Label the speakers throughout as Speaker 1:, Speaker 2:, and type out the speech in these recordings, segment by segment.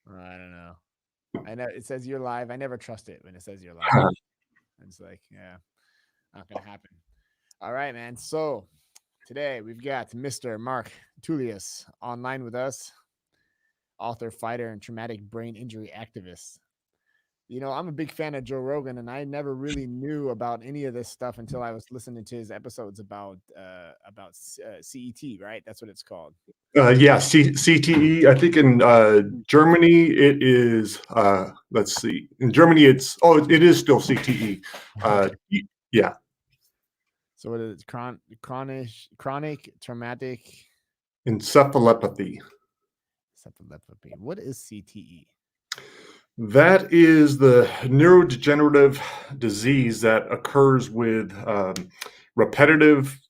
Speaker 1: I don't know. I know it says you're live. I never trust it when it says you're live. It's like, yeah, not gonna happen. All right, man. So today we've got Mr. Mark Tullius online with us, author, fighter, and traumatic brain injury activist. I'm a big fan of Joe Rogan, and I never really knew about any of this stuff until I was listening to his episodes about CET, right? That's what it's called.
Speaker 2: Yeah, CTE. I think in Germany it is. Let's see. In Germany, it is still CTE.
Speaker 1: Okay.
Speaker 2: Yeah,
Speaker 1: So what is it? Chronic traumatic
Speaker 2: encephalopathy.
Speaker 1: encephalopathy. What is CTE?
Speaker 2: That is the neurodegenerative disease that occurs with repetitive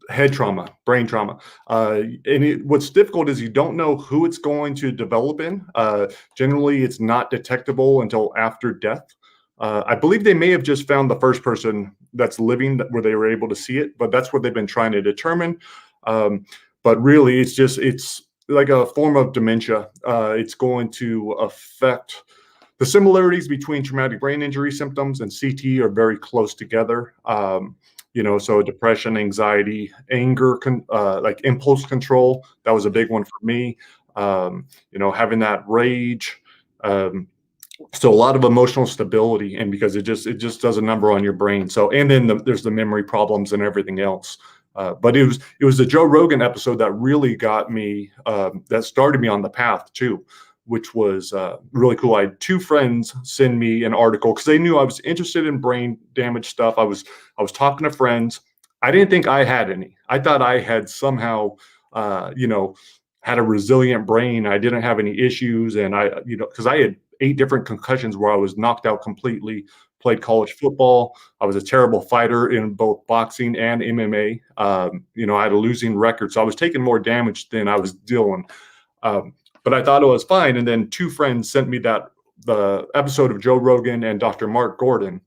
Speaker 2: head trauma, brain trauma. What's difficult is you don't know who it's going to develop in. Generally, it's not detectable until after death. I believe they may have just found the first person that's living where they were able to see it, but that's what they've been trying to determine. Um, but really, it's like a form of dementia. It's going to affect the similarities between traumatic brain injury symptoms and CT are very close together. So depression, anxiety, anger, like impulse control, that was a big one for me. Having that rage. Um, so a lot of emotional stability, and because it just does a number on your brain. So and then there's the memory problems and everything else. But it was the Joe Rogan episode that really got me, that started me on the path too, which was really cool. I had two friends send me an article because they knew I was interested in brain damage stuff. I was talking to friends. I didn't think I had any. I thought I had somehow, had a resilient brain. I didn't have any issues, and because I had 8 different concussions where I was knocked out completely. Played college football. I was a terrible fighter in both boxing and MMA. I had a losing record, so I was taking more damage than I was dealing. Um, but I thought it was fine. And then two friends sent me the episode of Joe Rogan and Dr. Mark Gordon,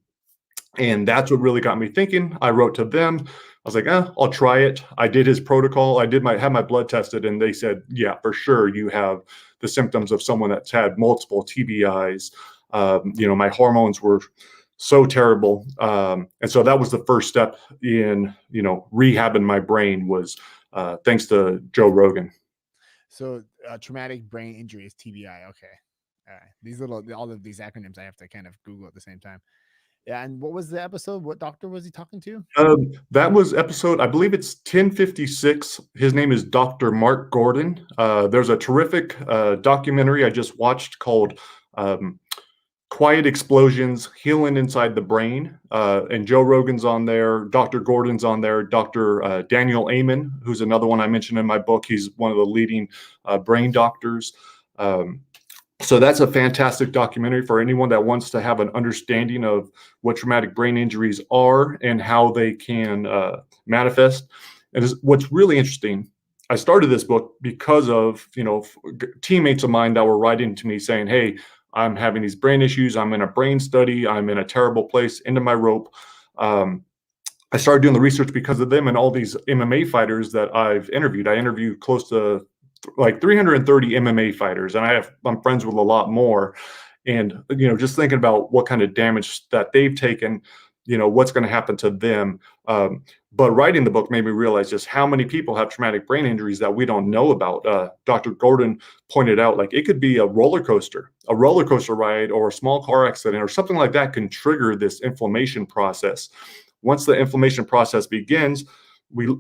Speaker 2: and that's what really got me thinking. I wrote to them. I was like, I'll try it. I did his protocol. I had my blood tested, and they said, yeah, for sure, you have the symptoms of someone that's had multiple TBIs. My hormones were so terrible, and so that was the first step in rehabbing my brain was thanks to Joe Rogan.
Speaker 1: So traumatic brain injury is TBI. Okay. All right. All of these acronyms I have to kind of Google at the same time. Yeah. And what was the episode? What doctor was he talking to?
Speaker 2: That was episode, I believe it's 1056. His name is Dr. Mark Gordon. There's a terrific documentary I just watched called um, Quiet Explosions Healing Inside the Brain. And Joe Rogan's on there, Dr. Gordon's on there, Dr. Daniel Amen, who's another one I mentioned in my book. He's one of the leading brain doctors. Um, so that's a fantastic documentary for anyone that wants to have an understanding of what traumatic brain injuries are and how they can manifest. And what's really interesting, I started this book because of teammates of mine that were writing to me saying, "Hey, I'm having these brain issues. I'm in a brain study. I'm in a terrible place. Into my rope." I started doing the research because of them and all these MMA fighters that I've interviewed. I interviewed close to like 330 MMA fighters, and I'm friends with a lot more. And just thinking about what kind of damage that they've taken, what's going to happen to them. But writing the book made me realize just how many people have traumatic brain injuries that we don't know about. Dr. Gordon pointed out like it could be a roller coaster ride, or a small car accident, or something like that can trigger this inflammation process. Once the inflammation process begins,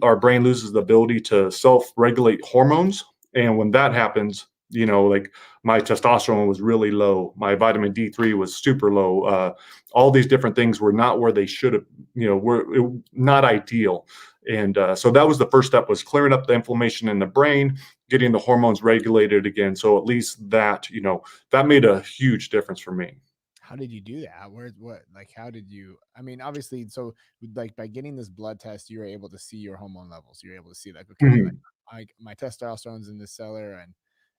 Speaker 2: our brain loses the ability to self-regulate hormones, and when that happens, like my testosterone was really low, my vitamin D3 was super low. All these different things were not where they should have, were not ideal. And so that was the first step, was clearing up the inflammation in the brain, getting the hormones regulated again. So at least that made a huge difference for me.
Speaker 1: How did you do that? How did you, I mean, obviously, so like by getting this blood test, you were able to see your hormone levels. You're able to see like, okay, like
Speaker 2: Mhm.
Speaker 1: my testosterone's in this cellar,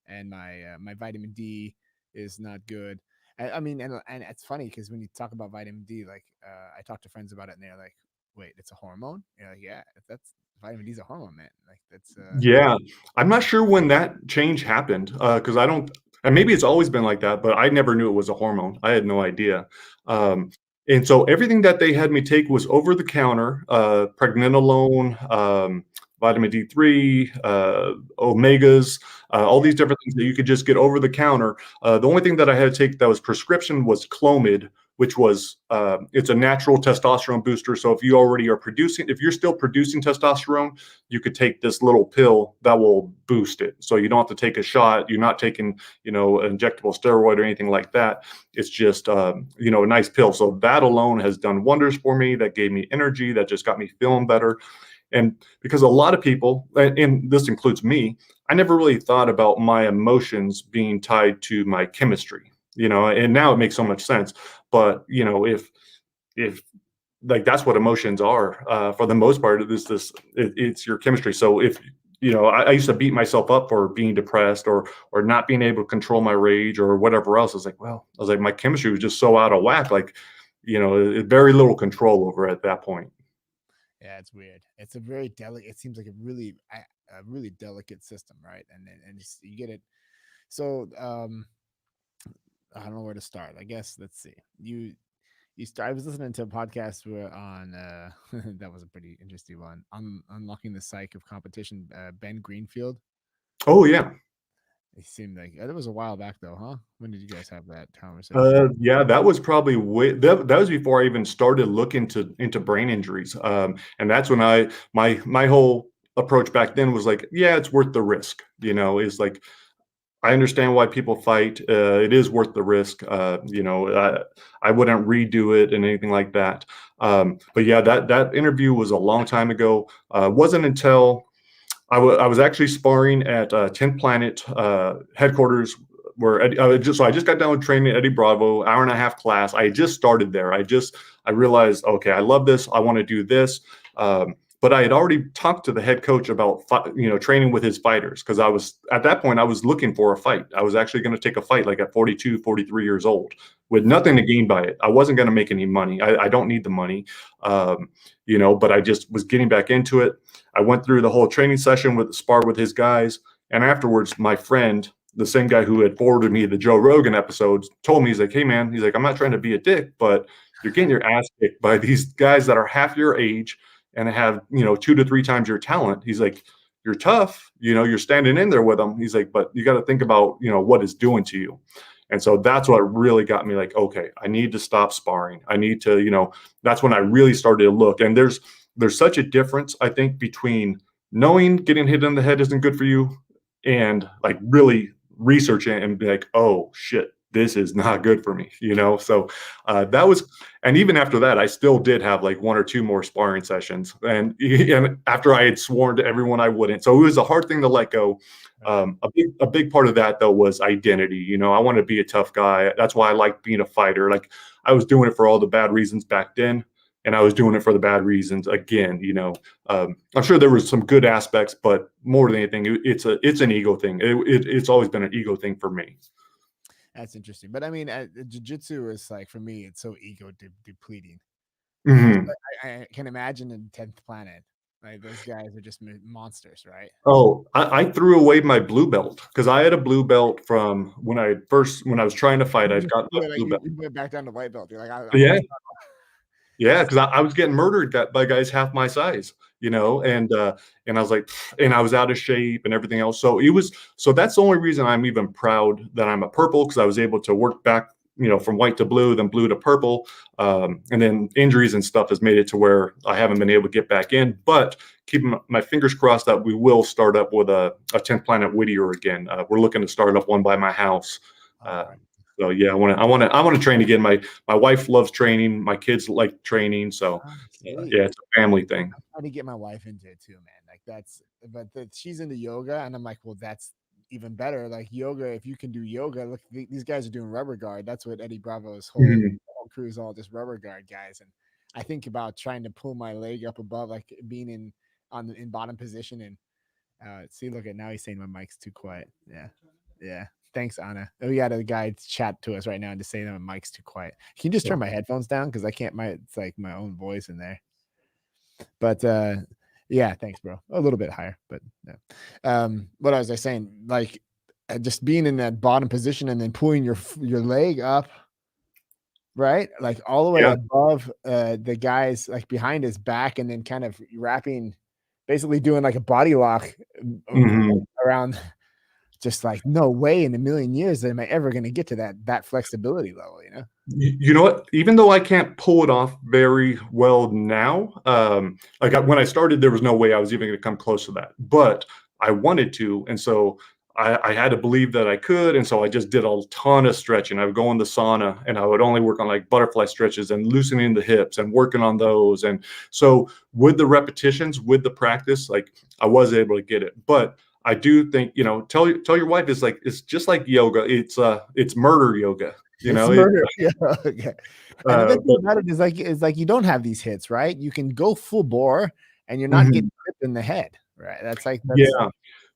Speaker 1: and my vitamin D is not good. I mean, and it's funny because when you talk about vitamin D, like I talk to friends about it, and they're like, "Wait, it's a hormone?" You're like, "Yeah, that's vitamin D is a hormone, man. Like that's
Speaker 2: Yeah, I'm not sure when that change happened, because I don't, and maybe it's always been like that, but I never knew it was a hormone. I had no idea. Um, and so everything that they had me take was over the counter, pregnenolone, vitamin D3, omegas, all
Speaker 1: yeah.
Speaker 2: these different things that you could just get over the counter. The only thing that I had to take that was prescription was Clomid, which was it's a natural testosterone booster. So if you already are producing, if you're still producing testosterone, you could take this little pill that will boost it. So you don't have to take a shot. You're not taking, an injectable steroid or anything like that. It's just, a nice pill. So that alone has done wonders for me. That gave me energy. That just got me feeling better. And because a lot of people, and this includes me, I never really thought about my emotions being tied to my chemistry, and now it makes so much sense. But, if like that's what emotions are, for the most part. It's your chemistry. So if I used to beat myself up for being depressed or not being able to control my rage or whatever else. I was like, my chemistry was just so out of whack. Like, very little control over it at that point.
Speaker 1: Yeah, it's weird. It's a very delicate. It seems like a really delicate system, right? And just, you get it. So I don't know where to start. I guess let's see. You start. I was listening to a podcast where on that was a pretty interesting one on unlocking the psyche of competition. Ben Greenfield.
Speaker 2: Oh yeah.
Speaker 1: It seemed like that was a while back though, huh? When did you guys have that conversation?
Speaker 2: Yeah, that was probably that was before I even started looking into brain injuries. And that's when my whole approach back then was like, yeah, it's worth the risk. Is like, I understand why people fight. It is worth the risk. I wouldn't redo it and anything like that. But yeah, that interview was a long time ago. Wasn't until I was actually sparring at 10th Planet headquarters, where I just got done with training at Eddie Bravo, hour and a half class. I just started there. I realized, okay, I love this. I want to do this. But I had already talked to the head coach about training with his fighters, because I was at that point I was looking for a fight. I was actually going to take a fight like at 42, 43 years old with nothing to gain by it. I wasn't going to make any money. I don't need the money, but I just was getting back into it. I went through the whole training session with spar with his guys, and afterwards, my friend, the same guy who had forwarded me the Joe Rogan episodes, told me, he's like, "Hey man, he's like, I'm not trying to be a dick, but you're getting your ass kicked by these guys that are half your age and have 2 to 3 times your talent." He's like, "You're tough, you're standing in there with them." He's like, "But you got to think about what it's doing to you." And so that's what really got me like, okay, I need to stop sparring. I need to, that's when I really started to look. And there's such a difference, I think, between knowing getting hit in the head isn't good for you and like really researching it and be like, oh shit, this is not good for me, So that was, and even after that, I still did have like 1 or 2 more sparring sessions, and after I had sworn to everyone I wouldn't. So it was a hard thing to let go. A big part of that though was identity. I want to be a tough guy. That's why I like being a fighter. Like, I was doing it for all the bad reasons back then, and I was doing it for the bad reasons again. I'm sure there was some good aspects, but more than anything, it's an ego thing. It's always been an ego thing for me.
Speaker 1: That's interesting. But I mean, jiu-jitsu is like, for me, it's so ego depleting.
Speaker 2: Mhm.
Speaker 1: I can imagine in 10th Planet, like those guys are just monsters, right?
Speaker 2: Oh, I threw away my blue belt because I had a blue belt from when I was trying to fight. I'd gotten
Speaker 1: You
Speaker 2: my
Speaker 1: went like
Speaker 2: blue belt.
Speaker 1: you went back down to white belt. You're like, I'm all
Speaker 2: Yeah,
Speaker 1: set.
Speaker 2: yeah, because I was getting murdered by guys half my size, and I was like, and I was out of shape and everything else. So that's the only reason I'm even proud that I'm a purple, because I was able to work back, from white to blue, then blue to purple, and then injuries and stuff has made it to where I haven't been able to get back in. But keeping my fingers crossed that we will start up with a 10th Planet Whittier again. We're looking to start up one by my house.
Speaker 1: All
Speaker 2: Uh,
Speaker 1: right.
Speaker 2: so yeah, I want to train again. My wife loves training. My kids like training. So
Speaker 1: Sweet.
Speaker 2: yeah, it's a family thing.
Speaker 1: I'm trying to get my wife into it too, man. Like she's into yoga, and I'm like, well, that's even better. Like yoga, if you can do yoga, look, these guys are doing rubber guard. That's what Eddie Bravo's
Speaker 2: Mhm.
Speaker 1: whole crew is all just rubber guard guys. And I think about trying to pull my leg up above, like being in bottom position. And see, look at now he's saying my mic's too quiet. Yeah, yeah. Thanks, Anna. Oh, we got a guy chat to us right now and just saying that my mic's too quiet. Can you just turn my headphones down, because I can't? It's like my own voice in there. But Yeah, thanks, bro. A little bit higher, but yeah. What was I saying? Like, just being in that bottom position and then pulling your leg up, right? Like all the way
Speaker 2: Yeah.
Speaker 1: above the guy's like behind his back, and then kind of wrapping, basically doing like a body lock
Speaker 2: Mhm.
Speaker 1: around. Just like no way in a million years am I ever going to get to that flexibility level, you know?
Speaker 2: You know what? Even though I can't pull it off very well now, when I started, there was no way I was even going to come close to that. But I wanted to, and so I had to believe that I could, and so I just did a ton of stretching. I would go in the sauna, and I would only work on like butterfly stretches and loosening the hips and working on those. And so with the repetitions, with the practice, like I was able to get it. But I do think, tell your wife it's just like yoga. It's murder yoga. You
Speaker 1: It's
Speaker 2: know, it,
Speaker 1: murder. Yeah. Okay. And the best thing
Speaker 2: but
Speaker 1: about it is like you don't have these hits, right? You can go full bore and you're not
Speaker 2: mhm,
Speaker 1: getting hit in the head, right? That's like that's
Speaker 2: yeah.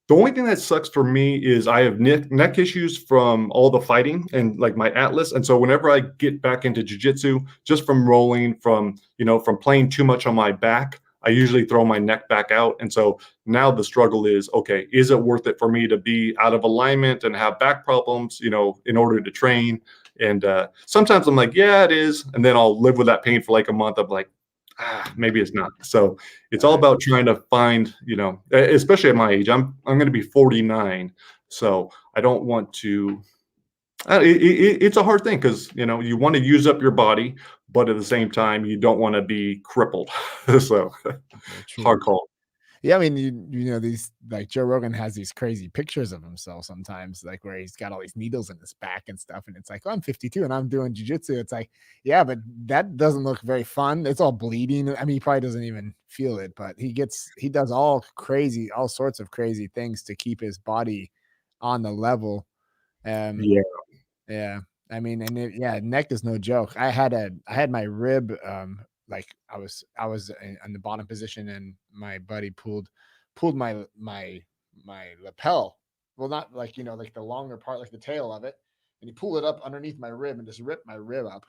Speaker 2: The only thing that sucks for me is I have neck issues from all the fighting and like my atlas. And so whenever I get back into jujitsu, just from rolling, from playing too much on my back, I usually throw my neck back out. And so now the struggle is, okay, is it worth it for me to be out of alignment and have back problems, in order to train? And sometimes I'm like, yeah, it is. And then I'll live with that pain for like a month. I'm like, maybe it's not. So it's all about trying to find, especially at my age, I'm going to be 49. So I don't want to, it's a hard thing because, you want to use up your body, but at the same time, you don't want to be crippled. So
Speaker 1: very true.
Speaker 2: hard call.
Speaker 1: Yeah, I mean, you know, these like Joe Rogan has these crazy pictures of himself sometimes, like where he's got all these needles in his back and stuff, and it's like, oh, I'm 52 and I'm doing jujitsu. It's like, yeah, but that doesn't look very fun. It's all bleeding. I mean, he probably doesn't even feel it, but he does all sorts of crazy things to keep his body on the level. Um,
Speaker 2: Yeah.
Speaker 1: yeah. I mean, yeah, neck is no joke. I had my rib, like I was in the bottom position, and my buddy pulled my lapel. Well, not like, like the longer part, like the tail of it, and he pulled it up underneath my rib and just ripped my rib up.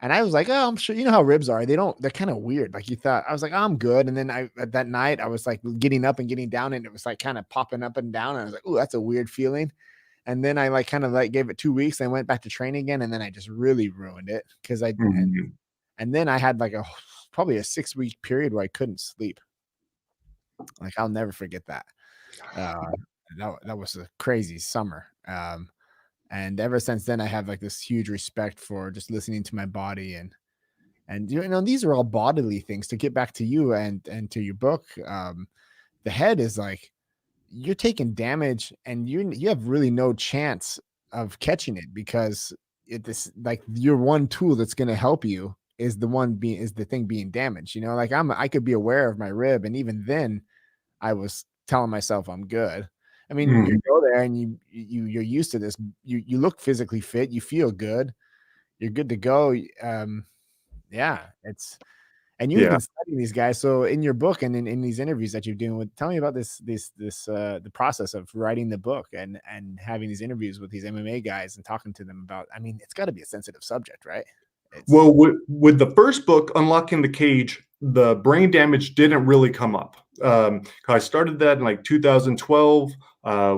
Speaker 1: And I was like, oh, I'm sure you know how ribs are. They're kind of weird. Like you thought, I was like, oh, I'm good. And then that night I was like getting up and getting down, and it was like kind of popping up and down. And I was like, oh, that's a weird feeling. And then I like kind of like gave it 2 weeks. And I went back to train again, and then I just really ruined it because
Speaker 2: Mhm.
Speaker 1: and then I had like probably a 6 week period where I couldn't sleep. Like I'll never forget that. Uh, that was a crazy summer. And ever since then, I have like this huge respect for just listening to my body, and these are all bodily things. To get back to you and to your book, the head is like you're taking damage, and you have really no chance of catching it because this like your one tool that's going to help you is the thing being damaged. Like I could be aware of my rib, and even then I was telling myself I'm good. I mean, you
Speaker 2: Mhm.
Speaker 1: go there and you're used to this. You look physically fit, you feel good, you're good to go. Yeah, and you've
Speaker 2: Yeah.
Speaker 1: been studying these guys. So in your book and in these interviews that you're doing tell me about the process of writing the book and having these interviews with these MMA guys and talking to them about, I mean, it's got to be a sensitive subject, right? It's
Speaker 2: Well, with the first book, Unlocking the Cage, the brain damage didn't really come up. I started that in like 2012.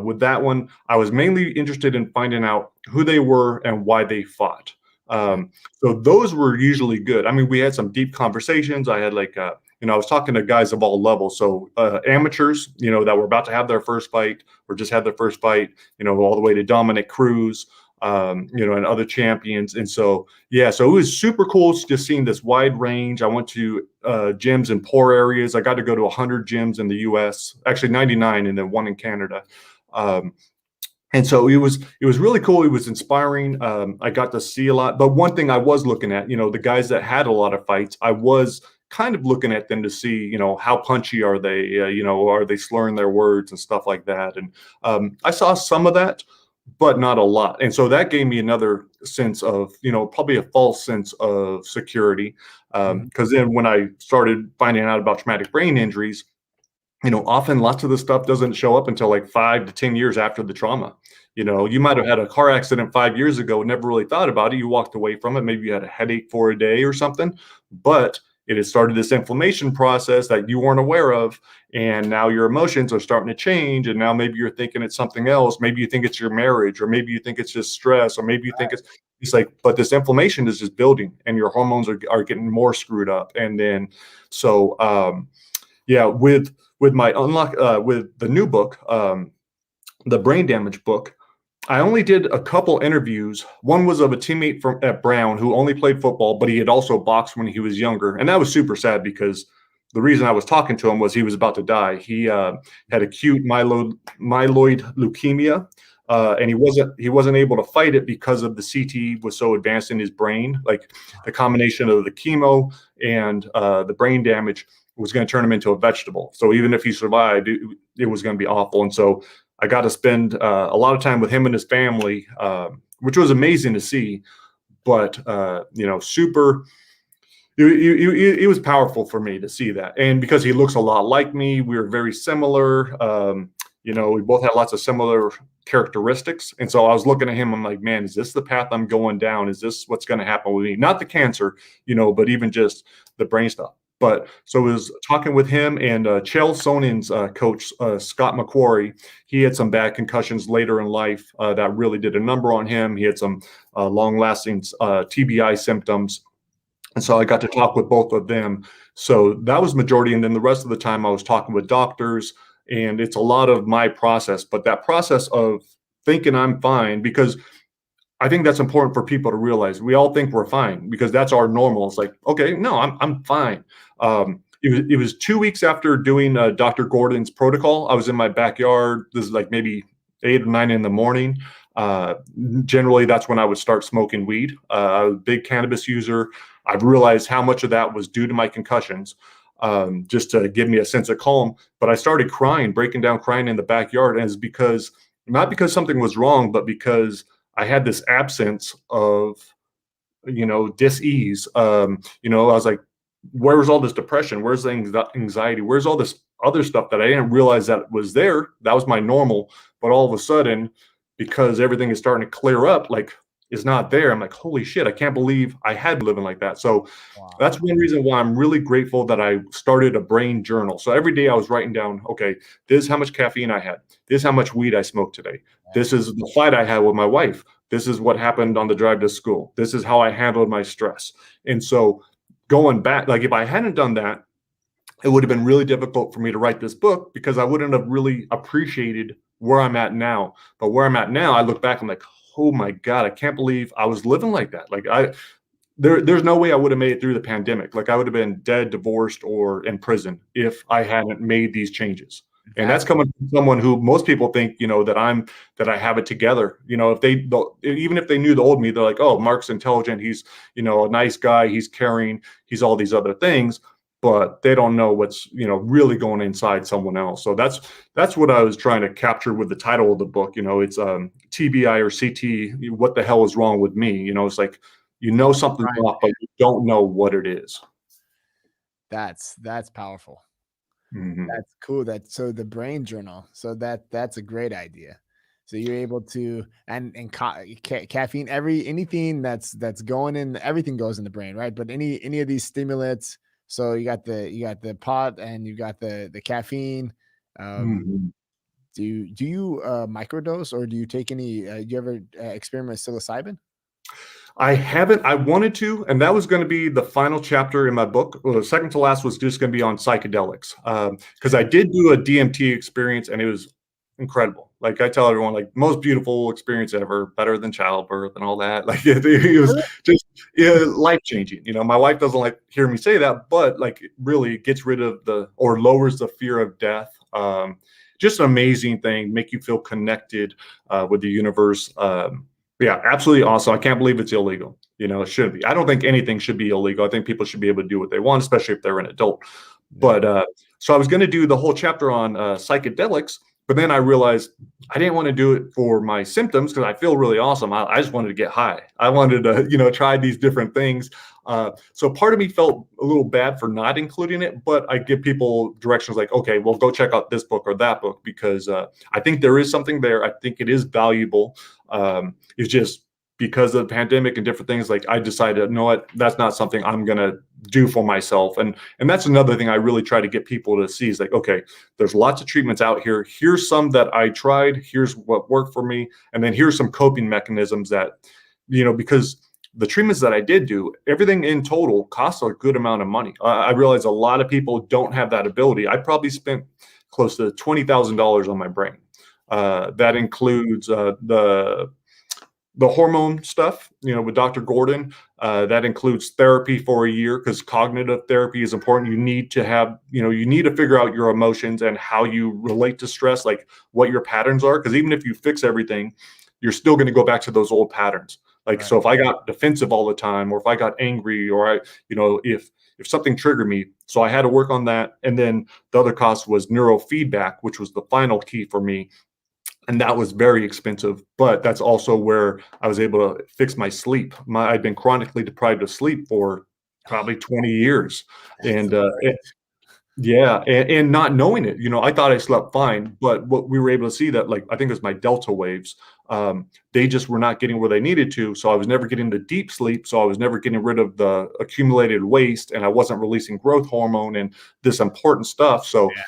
Speaker 2: With that one, I was mainly interested in finding out who they were and why they fought.
Speaker 1: right.
Speaker 2: So those were usually good. I mean, we had some deep conversations. I had I was talking to guys of all levels. So amateurs, that were about to have their first fight or just had their first fight, all the way to Dominic Cruz, and other champions. And so, yeah, so it was super cool just seeing this wide range. I went to gyms in poor areas. I got to go to 100 gyms in the US, actually 99, and then one in Canada. Um, and so it was really cool. It was inspiring. I got to see a lot. But one thing I was looking at, the guys that had a lot of fights, I was kind of looking at them to see, how punchy are they? Are they slurring their words and stuff like that? And I saw some of that, but not a lot. And so that gave me another sense of, probably a false sense of security.
Speaker 1: Mhm.
Speaker 2: Because then when I started finding out about traumatic brain injuries, often lots of the stuff doesn't show up until like 5 to 10 years after the trauma. You might have had a car accident 5 years ago, never really thought about it. You walked away from it. Maybe you had a headache for a day or something, but it has started this inflammation process that you weren't aware of. And now your emotions are starting to change. And now maybe you're thinking it's something else. Maybe you think it's your marriage, or maybe you think it's just stress, or maybe you think it's like, but this inflammation is just building and your hormones are getting more screwed up. And then, so, yeah, with my with the new book, the brain damage book, I only did a couple interviews. One was of a teammate at Brown who only played football, but he had also boxed when he was younger. And that was super sad because the reason I was talking to him was he was about to die. He had acute myeloid leukemia, and he wasn't able to fight it because of the CT was so advanced in his brain. Like the combination of the chemo and the brain damage was going to turn him into a vegetable. So even if he survived, it was going to be awful. And so I got to spend a lot of time with him and his family, which was amazing to see. But super. It was powerful for me to see that, and because he looks a lot like me, we were very similar. We both had lots of similar characteristics, and so I was looking at him. I'm like, man, is this the path I'm going down? Is this what's going to happen with me? Not the cancer, but even just the brain stuff. But so I was talking with him and Chael Sonin's coach, Scott McQuarrie. He had some bad concussions later in life that really did a number on him. He had some long-lasting TBI symptoms. And so I got to talk with both of them. So that was majority. And then the rest of the time I was talking with doctors, and it's a lot of my process. But that process of thinking I'm fine, because I think that's important for people to realize. We all think we're fine because that's our normal. It's like, okay, no, I'm fine. It was 2 weeks after doing Dr. Gordon's protocol. I was in my backyard. This is like maybe 8 or 9 in the morning. Generally, that's when I would start smoking weed. I was a big cannabis user. I've realized how much of that was due to my concussions, just to give me a sense of calm. But I started crying, breaking down crying in the backyard. And it's not because something was wrong, but because I had this absence of, dis-ease. I was like, where's all this depression? Where's the anxiety? Where's all this other stuff that I didn't realize that was there? That was my normal. But all of a sudden, because everything is starting to clear up, like, is not there. I'm like, holy shit, I can't believe I had been living like that. So That's one reason why I'm really grateful that I started a brain journal. So every day I was writing down, okay, this is how much caffeine I had. This is how much weed I smoked today. This is the fight I had with my wife. This is what happened on the drive to school. This is how I handled my stress. And so going back, like if I hadn't done that, it would have been really difficult for me to write this book because I wouldn't have really appreciated where I'm at now. But where I'm at now, I look back, I'm like, oh my God, I can't believe I was living like that. Like there's no way I would have made it through the pandemic. Like I would have been dead, divorced, or in prison if I hadn't made these changes. And that's coming from someone who most people think, that I have it together. Even if they knew the old me, they're like, oh, Mark's intelligent. He's, a nice guy. He's caring. He's all these other things, but they don't know what's, really going inside someone else. So that's what I was trying to capture with the title of the book. It's TBI or CT. What the hell is wrong with me? It's like, something's off, but you don't know what it is.
Speaker 1: That's powerful.
Speaker 2: Mm-hmm.
Speaker 1: That's cool. So the brain journal. So that's a great idea. So you're able to and caffeine, anything that's going in, everything goes in the brain, right? But any of these stimulants. So you got the pot and you got the caffeine.
Speaker 2: Mm-hmm.
Speaker 1: Do you microdose, or do you take any? Do you ever experiment with psilocybin?
Speaker 2: I haven't. I wanted to, and that was going to be the final chapter in my book. Well, the second to last was just going to be on psychedelics, because I did do a DMT experience, and it was incredible. Like I tell everyone, like most beautiful experience ever, better than childbirth and all that. Like it was just life changing. My wife doesn't like hear me say that, but like it really gets rid of or lowers the fear of death. Just an amazing thing, make you feel connected with the universe. Yeah, absolutely awesome. I can't believe it's illegal. It shouldn't be. I don't think anything should be illegal. I think people should be able to do what they want, especially if they're an adult. Yeah. But so I was going to do the whole chapter on psychedelics, but then I realized I didn't want to do it for my symptoms because I feel really awesome. I just wanted to get high. I wanted to, try these different things. So part of me felt a little bad for not including it, but I give people directions like, okay, well, go check out this book or that book, because I think there is something there. I think it is valuable. It's just because of the pandemic and different things, like I decided, you know what, that's not something I'm gonna do for myself. And that's another thing I really try to get people to see is like, okay, there's lots of treatments out here. Here's some that I tried. Here's what worked for me. And then here's some coping mechanisms that, because the treatments that I did do, everything in total costs a good amount of money. I realize a lot of people don't have that ability. I probably spent close to $20,000 on my brain. That includes the hormone stuff, with Dr. Gordon. That includes therapy for a year because cognitive therapy is important. You need to have, you need to figure out your emotions and how you relate to stress, like what your patterns are. Because even if you fix everything, you're still going to go back to those old patterns. Like,
Speaker 1: Right.
Speaker 2: so if I got defensive all the time, or if I got angry, or if something triggered me, so I had to work on that. And then the other cost was neurofeedback, which was the final key for me. And that was very expensive, but that's also where I was able to fix my sleep. I'd been chronically deprived of sleep for probably 20 years.
Speaker 1: That's
Speaker 2: And
Speaker 1: the worst.
Speaker 2: yeah, and not knowing it, I thought I slept fine, but what we were able to see that, like, I think it was my delta waves, they just were not getting where they needed to. So I was never getting the deep sleep. So I was never getting rid of the accumulated waste, and I wasn't releasing growth hormone and this important stuff. So
Speaker 1: Yeah.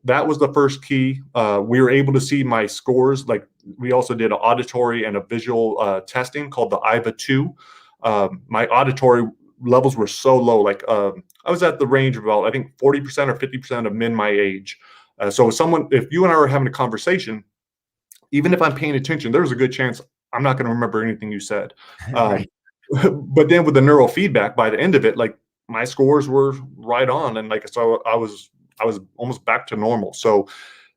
Speaker 2: that was the first key. We were able to see my scores. Like, we also did an auditory and a visual testing called the IVA-2. My auditory levels were so low. Like, I was at the range of about, I think, 40% or 50% of men my age. So if you and I were having a conversation, even if I'm paying attention, there's a good chance I'm not going to remember anything you said.
Speaker 1: Right.
Speaker 2: But then with the neurofeedback, by the end of it, like, my scores were right on. And like, so I was almost back to normal. So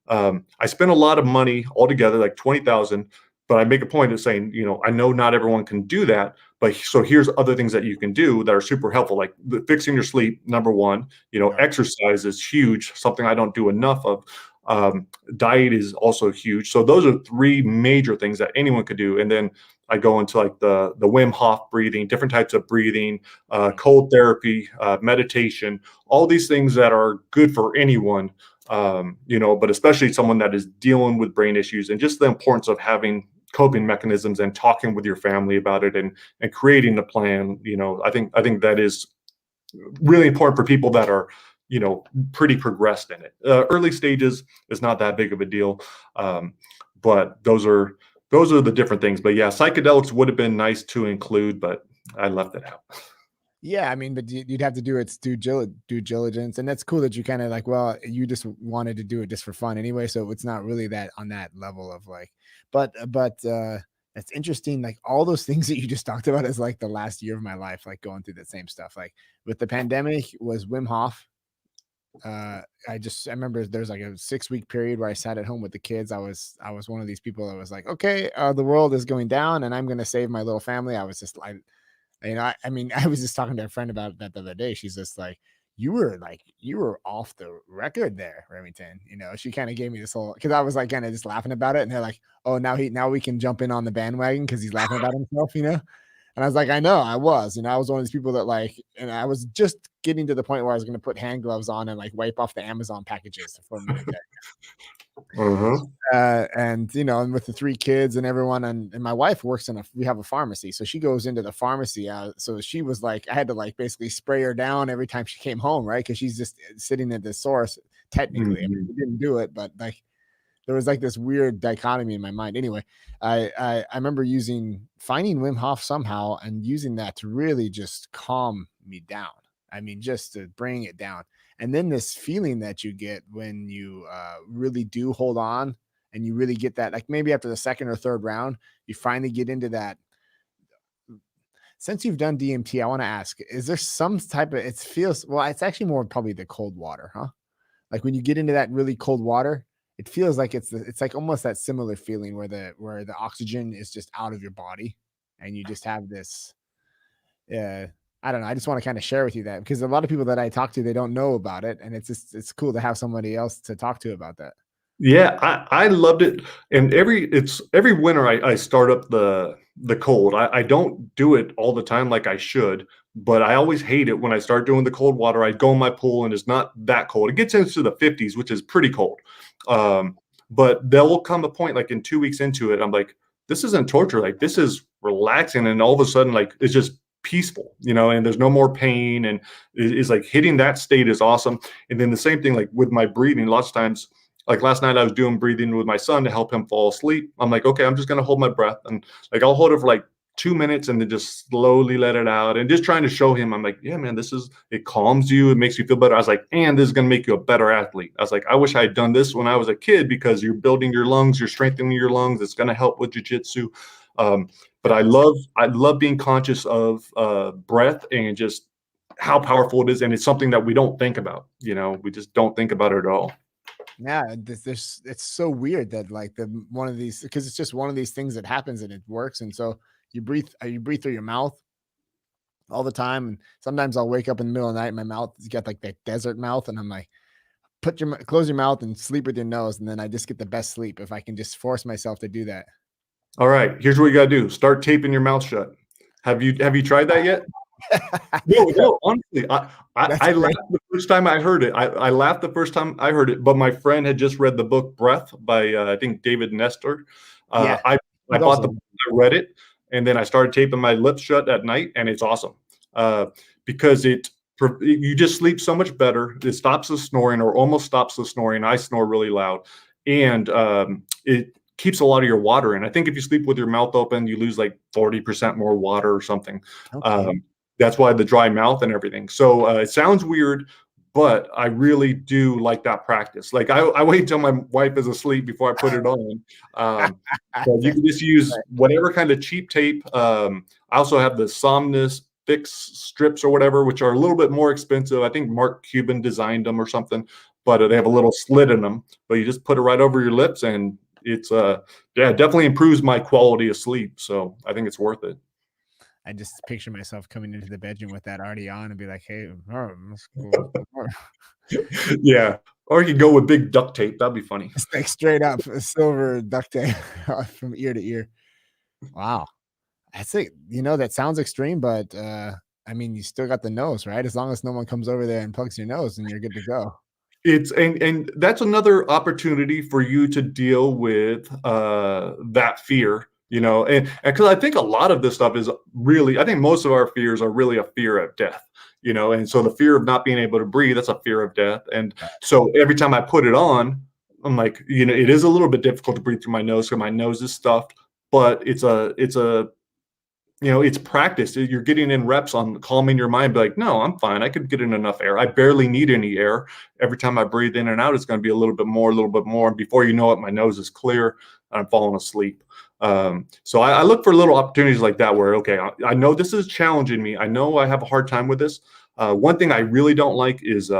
Speaker 2: I spent a lot of money altogether, like 20,000. But I make a point of saying, I know not everyone can do that, but so here's other things that you can do that are super helpful, like fixing your sleep. Number one,
Speaker 1: Sure.
Speaker 2: exercise is huge, something I don't do enough of. Diet is also huge. So those are three major things that anyone could do. And then I go into like the Wim Hof breathing, different types of breathing, cold therapy, meditation, all these things that are good for anyone. But especially someone that is dealing with brain issues, and just the importance of having coping mechanisms and talking with your family about it, and creating a plan. I think that is really important for people that are, pretty progressed in it. Early stages is not that big of a deal. But those are the different things. But yeah, psychedelics would have been nice to include, but I left it out.
Speaker 1: Yeah, I mean, but you'd have to do its due diligence, and that's cool that you kind of like, well, you just wanted to do it just for fun anyway, so it's not really that on that level of like, but that's interesting. Like all those things that you just talked about is like the last year of my life, like going through the same stuff. Like with the pandemic was Wim Hof. I remember there's like a 6-week period where I sat at home with the kids. I was one of these people that was like, okay, the world is going down, and I'm gonna save my little family. I was just like, I mean, I was just talking to a friend about that the other day. She's just like, you were off the record there, Remington. She kind of gave me this whole, because I was like kind of just laughing about it, and they're like, oh, now we can jump in on the bandwagon because he's laughing about himself. And I was like, I know, I was one of these people that like, and I was just getting to the point where I was going to put hand gloves on and like wipe off the Amazon packages for a minute there.
Speaker 2: Uh-huh.
Speaker 1: And and with the 3 kids and everyone, and my wife works we have a pharmacy, so she goes into the pharmacy. So she was like, I had to like basically spray her down every time she came home, right? Because she's just sitting at the source. Technically, I mean, we didn't do it, but like there was like this weird dichotomy in my mind. Anyway, I remember finding Wim Hof somehow and using that to really just calm me down. I mean, just to bring it down. And then this feeling that you get when you really do hold on, and you really get that, like maybe after the second or third round, you finally get into that. Since you've done DMT, I want to ask, is there some type of, it's actually more probably the cold water, huh? Like when you get into that really cold water, it feels like it's like almost that similar feeling where the oxygen is just out of your body, and you just have this, I don't know. I just want to kind of share with you that, because a lot of people that I talk to, they don't know about it. And it's cool to have somebody else to talk to about that.
Speaker 2: Yeah, I loved it. And every winter I start up the cold. I don't do it all the time like I should, but I always hate it when I start doing the cold water. I go in my pool and it's not that cold. It gets into the 50s, which is pretty cold. But there will come a point like in 2 weeks into it, I'm like, this isn't torture. Like, this is relaxing, and all of a sudden, like, it's just peaceful, and there's no more pain, and it's like hitting that state is awesome. And then the same thing, like with my breathing, lots of times, like last night I was doing breathing with my son to help him fall asleep. I'm like, okay, I'm just going to hold my breath, and like I'll hold it for like 2 minutes and then just slowly let it out, and just trying to show him, I'm like, yeah, man, it calms you, it makes you feel better. I was like, and this is going to make you a better athlete. I was like, I wish I had done this when I was a kid, because you're building your lungs, you're strengthening your lungs. It's going to help with jiu-jitsu. But I love being conscious of breath and just how powerful it is. And it's something that we don't think about, we just don't think about it at all.
Speaker 1: Yeah, it's so weird that like one of these, because it's just one of these things that happens and it works. And so you breathe through your mouth all the time. And sometimes I'll wake up in the middle of the night and my mouth has got like that desert mouth, and I'm like, close your mouth and sleep with your nose, and then I just get the best sleep if I can just force myself to do that.
Speaker 2: All right, here's what you gotta do: start taping your mouth shut. Have you tried that yet? No, honestly, I laughed the first time I heard it. I laughed the first time I heard it, but my friend had just read the book Breath by I think David Nestor.
Speaker 1: Yeah,
Speaker 2: I bought the book, I read it, and then I started taping my lips shut at night, and it's awesome because you just sleep so much better. It stops the snoring, or almost stops the snoring. I snore really loud, and it keeps a lot of your water in. I think if you sleep with your mouth open, you lose like 40% more water or something.
Speaker 1: Okay.
Speaker 2: That's why the dry mouth and everything. So it sounds weird, but I really do like that practice. Like I wait until my wife is asleep before I put it on. So you can just use whatever kind of cheap tape. I also have the Somnus Fix strips or whatever, which are a little bit more expensive. I think Mark Cuban designed them or something, but they have a little slit in them. But you just put it right over your lips, and it's it definitely improves my quality of sleep. So I think it's worth it.
Speaker 1: I just picture myself coming into the bedroom with that already on and be like, hey, let's go.
Speaker 2: Yeah. Or you can go with big duct tape. That'd be funny.
Speaker 1: It's like straight up silver duct tape from ear to ear. Wow. That's it. That sounds extreme, but I mean, you still got the nose, right? As long as no one comes over there and plugs your nose, and you're good to go.
Speaker 2: It's and that's another opportunity for you to deal with that fear, and because I think a lot of this stuff is really, I think most of our fears are really a fear of death, and so the fear of not being able to breathe, that's a fear of death. And so every time I put it on, I'm like, it is a little bit difficult to breathe through my nose because my nose is stuffed, but it's practice. You're getting in reps on calming your mind. Be like, no, I'm fine. I could get in enough air. I barely need any air. Every time I breathe in and out, it's going to be a little bit more. And before you know it, my nose is clear and I'm falling asleep. So I look for little opportunities like that where, okay, I know this is challenging me. I know I have a hard time with this. One thing I really don't like is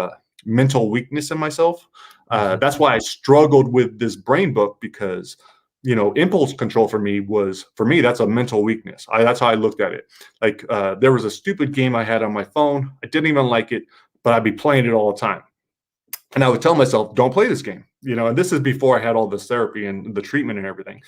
Speaker 2: mental weakness in myself. That's why I struggled with this brain book, because impulse control for me, that's a mental weakness. That's how I looked at it. Like there was a stupid game I had on my phone. I didn't even like it, but I'd be playing it all the time. And I would tell myself, don't play this game, and this is before I had all this therapy and the treatment and everything.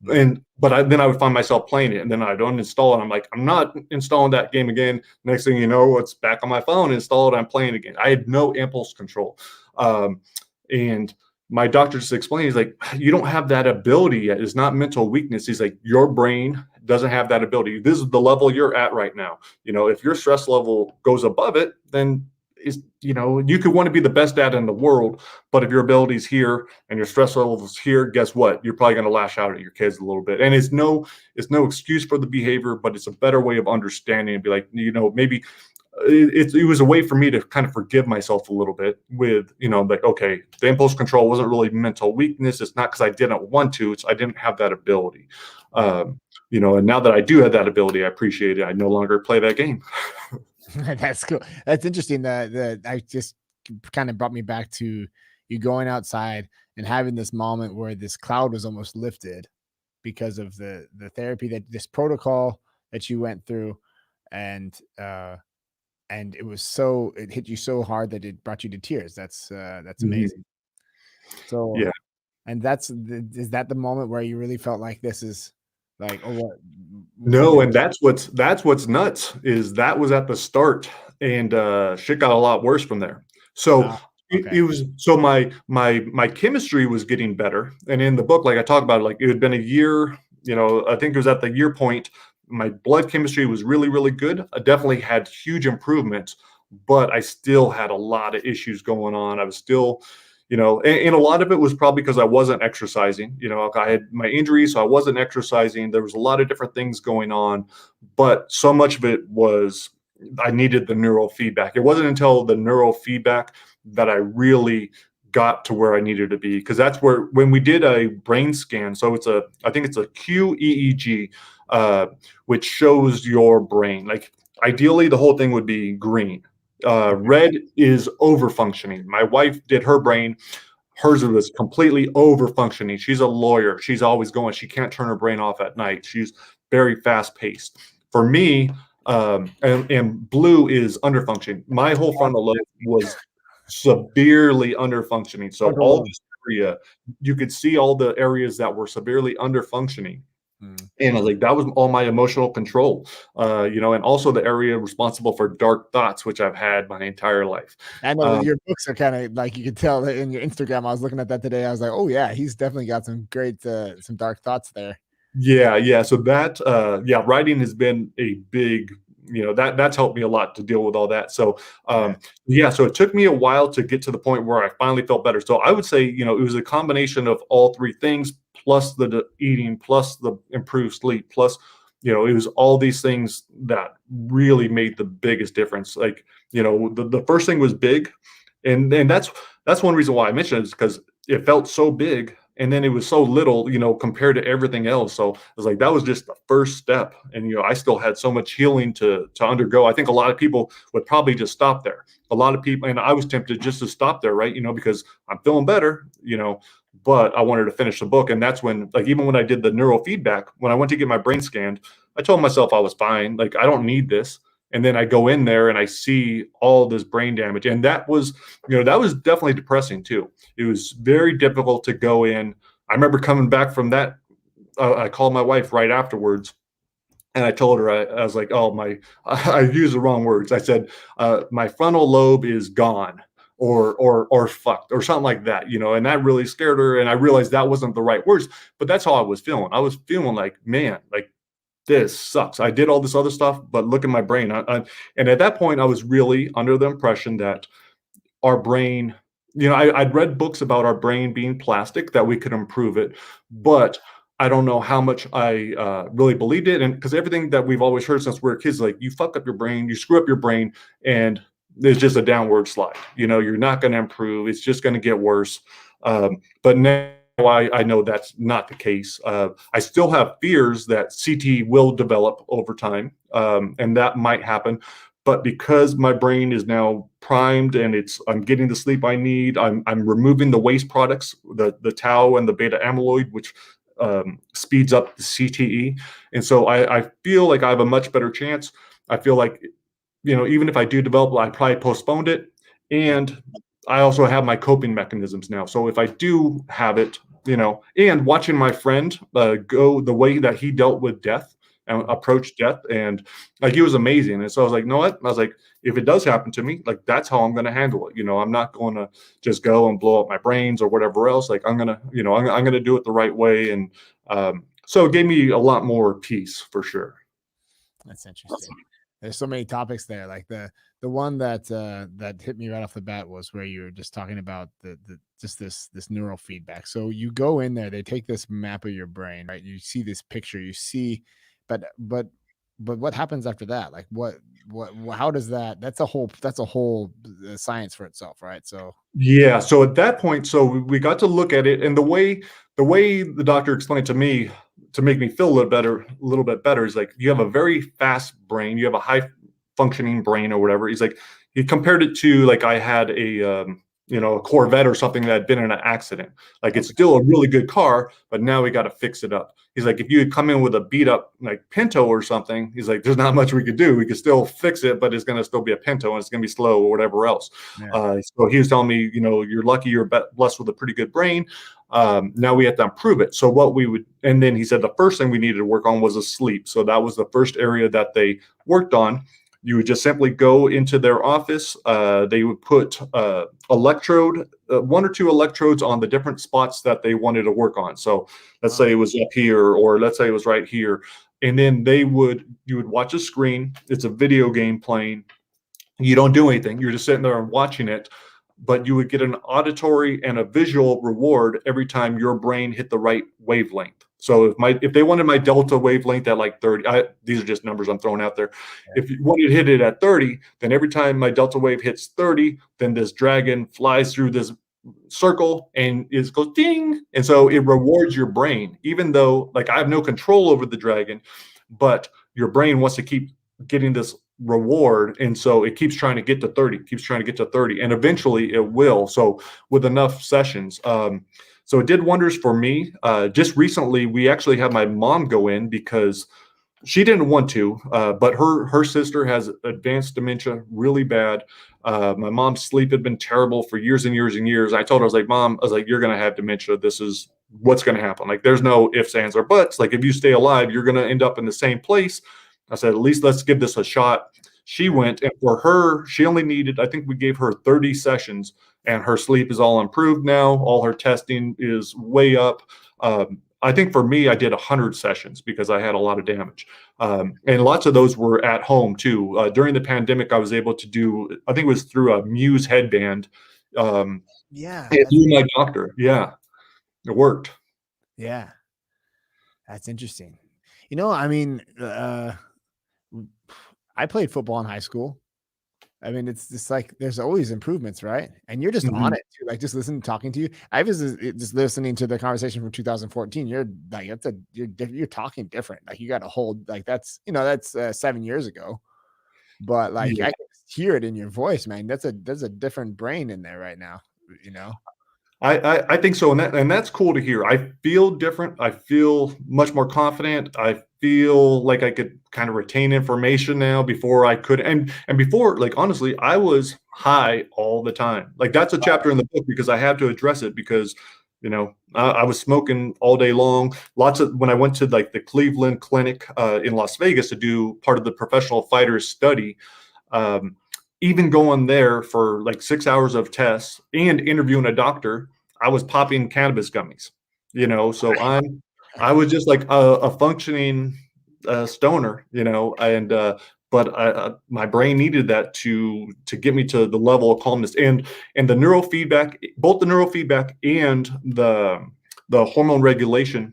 Speaker 2: But then I would find myself playing it, and then I'd uninstall it. I'm like, I'm not installing that game again. Next thing you know, it's back on my phone, install it, I'm playing again. I had no impulse control. And my doctor just explained, he's like, you don't have that ability yet. It's not mental weakness. He's like, your brain doesn't have that ability. This is the level you're at right now. If your stress level goes above it, then you could want to be the best at it in the world. But if your ability's here and your stress level is here, guess what? You're probably going to lash out at your kids a little bit. And it's no excuse for the behavior, but it's a better way of understanding and be like, maybe it was a way for me to kind of forgive myself a little bit with, like, okay, the impulse control wasn't really mental weakness. It's not because I didn't want to, it's I didn't have that ability. And now that I do have that ability, I appreciate it. I no longer play that game.
Speaker 1: That's cool. That's interesting. That I just kind of brought me back to you going outside and having this moment where this cloud was almost lifted because of the therapy, that this protocol that you went through, and it hit you so hard that it brought you to tears. That's amazing. So
Speaker 2: yeah.
Speaker 1: And is that the moment where you really felt like this is like, oh, what?
Speaker 2: No, and that's what's nuts, is that was at the start, and shit got a lot worse from there. So
Speaker 1: okay.
Speaker 2: it was, so my chemistry was getting better, and in the book, like I talk about, like it had been a year, I think it was at the year point my blood chemistry was really, really good. I definitely had huge improvements, but I still had a lot of issues going on. I was still, and a lot of it was probably because I wasn't exercising. I had my injury, so I wasn't exercising. There was a lot of different things going on, but so much of it was I needed the neurofeedback. It wasn't until the neurofeedback that I really got to where I needed to be, because that's where, when we did a brain scan, so I think it's a QEEG, which shows your brain. Like, ideally, the whole thing would be green. Red is over functioning. My wife did her brain. Hers was completely over functioning. She's a lawyer. She's always going. She can't turn her brain off at night. She's very fast paced. For me, and blue is under functioning. My whole frontal lobe was severely under functioning. So all this area, you could see all the areas that were severely under functioning. And I was like, that was all my emotional control, and also the area responsible for dark thoughts, which I've had my entire life.
Speaker 1: I know your books are kind of like, you could tell that in your Instagram. I was looking at that today. I was like, oh yeah, he's definitely got some great, some dark thoughts there.
Speaker 2: Yeah. So that, writing has been a big, that's helped me a lot to deal with all that. So, so it took me a while to get to the point where I finally felt better. So I would say, it was a combination of all three things, plus the eating, plus the improved sleep, plus, it was all these things that really made the biggest difference. Like, the first thing was big. And that's one reason why I mentioned it, is because it felt so big, and then it was so little, compared to everything else. So it was like, that was just the first step. And, I still had so much healing to undergo. I think a lot of people would probably just stop there. A lot of people, and I was tempted just to stop there, right? Because I'm feeling better, but I wanted to finish the book. And that's when, like, even when I did the neurofeedback, when I went to get my brain scanned, I told myself I was fine. Like, I don't need this. And then I go in there and I see all this brain damage. And that was definitely depressing too. It was very difficult to go in. I remember coming back from that. I called my wife right afterwards, and I told her, I was like, oh, I used the wrong words. I said, my frontal lobe is gone, or fucked, or something like that, and that really scared her. And I realized that wasn't the right words, but that's how I was feeling. I was feeling like, man, like, this sucks. I did all this other stuff, but look at my brain. And at that point, I was really under the impression that our brain, I'd read books about our brain being plastic, that we could improve it, but I don't know how much I really believed it. And because everything that we've always heard since we were kids, like, you fuck up your brain, you screw up your brain, and there's just a downward slide. You're not going to improve. It's just going to get worse. But now, I know that's not the case. I still have fears that CT will develop over time, and that might happen. But because my brain is now primed and I'm getting the sleep I need, I'm removing the waste products, the tau and the beta amyloid, which speeds up the CTE. And so I feel like I have a much better chance. I feel like, even if I do develop, I probably postponed it. And I also have my coping mechanisms now. So if I do have it, and watching my friend go the way that he dealt with death and approached death, and like, he was amazing. And so I was like, you know what? I was like, if it does happen to me, like, that's how I'm going to handle it. I'm not going to just go and blow up my brains or whatever else. Like, I'm going to, I'm going to do it the right way. And so it gave me a lot more peace, for sure.
Speaker 1: That's interesting. There's so many topics there. Like the one that hit me right off the bat was where you were just talking about the just this neurofeedback. So you go in there, they take this map of your brain, right? You see this picture, you see, but what happens after that? Like what how does that's a whole science for itself, right? So
Speaker 2: yeah. So at that point, so we got to look at it, and the way the doctor explained to me, to make me feel a little bit better, is like, you have a very fast brain, you have a high functioning brain, or whatever. He's like, he compared it to, like, I had a Corvette or something that had been in an accident. Like, it's still a really good car, but now we got to fix it up. He's like, if you had come in with a beat up, like, Pinto or something, he's like, there's not much we could do. We could still fix it, but it's going to still be a Pinto, and it's going to be slow, or whatever else. Yeah. So he was telling me, you're lucky, you're blessed with a pretty good brain. Now we have to improve it. So and then he said the first thing we needed to work on was a sleep. So that was the first area that they worked on. You would just simply go into their office. They would put one or two electrodes on the different spots that they wanted to work on. So let's say it was up here, or let's say it was right here. and then you would watch a screen. It's a video game playing. You don't do anything. You're just sitting there and watching it, but you would get an auditory and a visual reward every time your brain hit the right wavelength. So if they wanted my delta wavelength at like 30, these are just numbers I'm throwing out there. If you wanted to hit it at 30, then every time my delta wave hits 30, then this dragon flies through this circle and it goes ding. And so it rewards your brain, even though like I have no control over the dragon, but your brain wants to keep getting this reward, and so it keeps trying to get to 30, and eventually it will. So with enough sessions, so it did wonders for me. Just recently we actually had my mom go in because she didn't want to, but her sister has advanced dementia really bad. My mom's sleep had been terrible for years and years and years. I told her, I was like, Mom, I was like, you're going to have dementia. This is what's going to happen. Like, there's no ifs, ands, or buts. Like, if you stay alive, you're going to end up in the same place. I said, at least let's give this a shot. She went, and for her, she only needed, I think we gave her 30 sessions, and her sleep is all improved now. All her testing is way up. I think for me, I did 100 sessions because I had a lot of damage. And lots of those were at home too. During the pandemic, I was able to do, I think it was through a Muse headband.
Speaker 1: Yeah.
Speaker 2: Through my doctor. Yeah. It worked.
Speaker 1: Yeah. That's interesting. You know, I mean, I played football in high school. I mean, it's just like there's always improvements, right? And you're just on it too. Like just talking to you. I was just listening to the conversation from 2014. You're like you're talking different. Like you got to hold like that's 7 years ago. But like I can hear it in your voice, man. There's a different brain in there right now. You know.
Speaker 2: I think so, and that's cool to hear. I feel different. I feel much more confident. I feel like I could kind of retain information now before I could, and before, like honestly, I was high all the time. Like that's a chapter in the book because I had to address it because I was smoking all day long. Lots of when I went to like the Cleveland Clinic in Las Vegas to do part of the professional fighters study. Even going there for like 6 hours of tests and interviewing a doctor, I was popping cannabis gummies, so I was just like a functioning stoner, and but my brain needed that to get me to the level of calmness and the neurofeedback, both the neurofeedback and the hormone regulation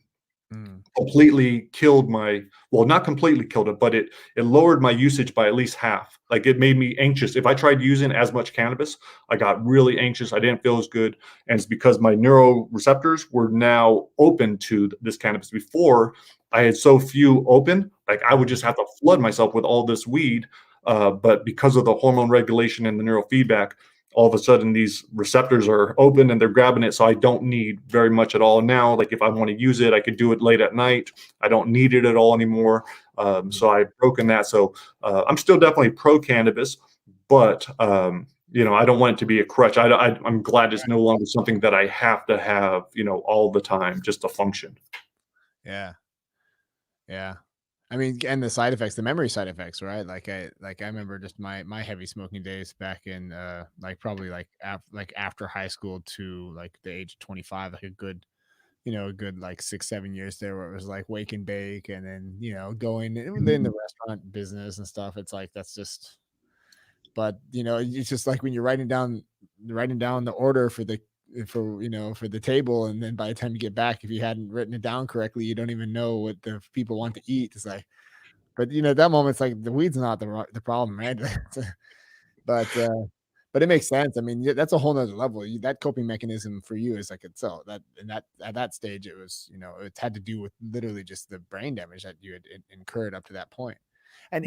Speaker 2: completely killed not completely killed it, but it lowered my usage by at least half. Like it made me anxious. If I tried using as much cannabis, I got really anxious. I didn't feel as good. And it's because my neuroreceptors were now open to this cannabis. Before I had so few open, like I would just have to flood myself with all this weed. But because of the hormone regulation and the neurofeedback, all of a sudden these receptors are open and they're grabbing it. So I don't need very much at all now. Like if I want to use it, I could do it late at night. I don't need it at all anymore. So I've broken that. So I'm still definitely pro cannabis, but I don't want it to be a crutch. I'm glad it's no longer something that I have to have, all the time just to function.
Speaker 1: Yeah. Yeah. I mean, and the side effects, the memory side effects, right? Like I remember just my heavy smoking days back in like probably like after high school to like the age of 25, like a good like 6-7 years there where it was like wake and bake and then going in the restaurant business and stuff. It's like that's just, but it's just like when you're writing down the order for the table, and then by the time you get back, if you hadn't written it down correctly, you don't even know what the people want to eat. It's like, but at that moment, it's like the weed's not the problem, right? But it makes sense. I mean, that's a whole nother level. That coping mechanism for you is like it's so that and that at that stage, it was it had to do with literally just the brain damage that you had incurred up to that point. And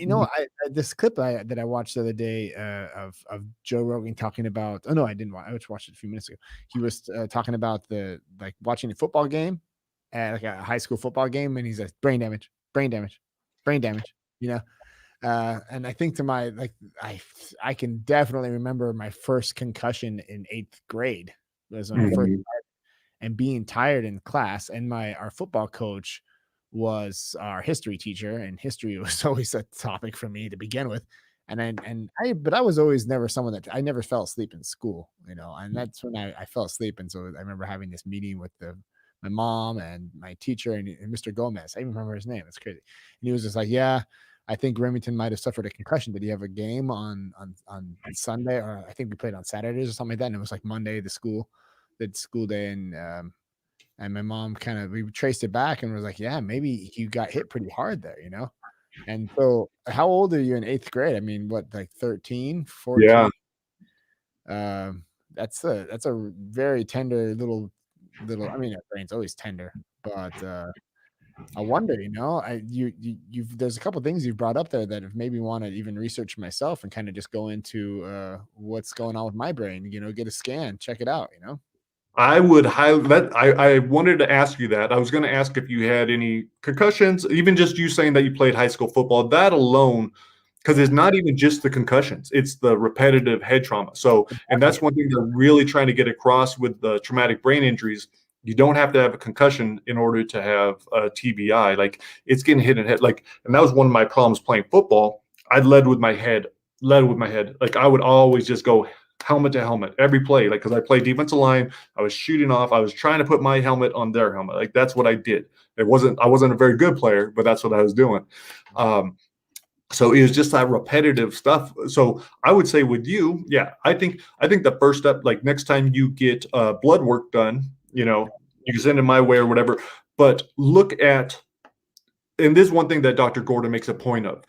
Speaker 1: this clip that I watched the other day of Joe Rogan talking about. Oh no, I didn't watch. I just watched it a few minutes ago. He was talking about like watching a football game, like a high school football game, and he's like brain damage, brain damage, brain damage. And I think to my I can definitely remember my first concussion in 8th grade was when I first started, and being tired in class, and our football coach was our history teacher, and history was always a topic for me to begin with. But I was always never someone that I never fell asleep in school, and that's when I fell asleep. And so I remember having this meeting with my mom and my teacher and Mr. Gomez. I even remember his name. It's crazy. And he was just like, yeah, I think Remington might have suffered a concussion. Did he have a game on Sunday? Or I think we played on Saturdays or something like that. And it was like Monday, the school day. And my mom we traced it back and was like, yeah, maybe he got hit pretty hard there, you know? And so how old are you in eighth grade? I mean, what, like 13,
Speaker 2: Yeah.
Speaker 1: 14? That's a very tender I mean, our brain's always tender, but I wonder, you've there's a couple things you've brought up there that have made me want to even research myself and kind of just go into what's going on with my brain, get a scan, check it out,
Speaker 2: I would highly that I wanted to ask you that. I was going to ask if you had any concussions, even just you saying that you played high school football. That alone, because it's not even just the concussions, it's the repetitive head trauma. So, and that's one thing they're really trying to get across with the traumatic brain injuries. You don't have to have a concussion in order to have a TBI. Like it's getting hit in the head. Like, and that was one of my problems playing football. I led with my head. Like I would always just go helmet to helmet every play. Like because I played defensive line, I was shooting off. I was trying to put my helmet on their helmet. Like that's what I did. I wasn't a very good player, but that's what I was doing. So it was just that repetitive stuff. So I would say with you, yeah, I think the first step, like next time you get blood work done, you can send it my way or whatever. But look at, and this is one thing that Dr. Gordon makes a point of.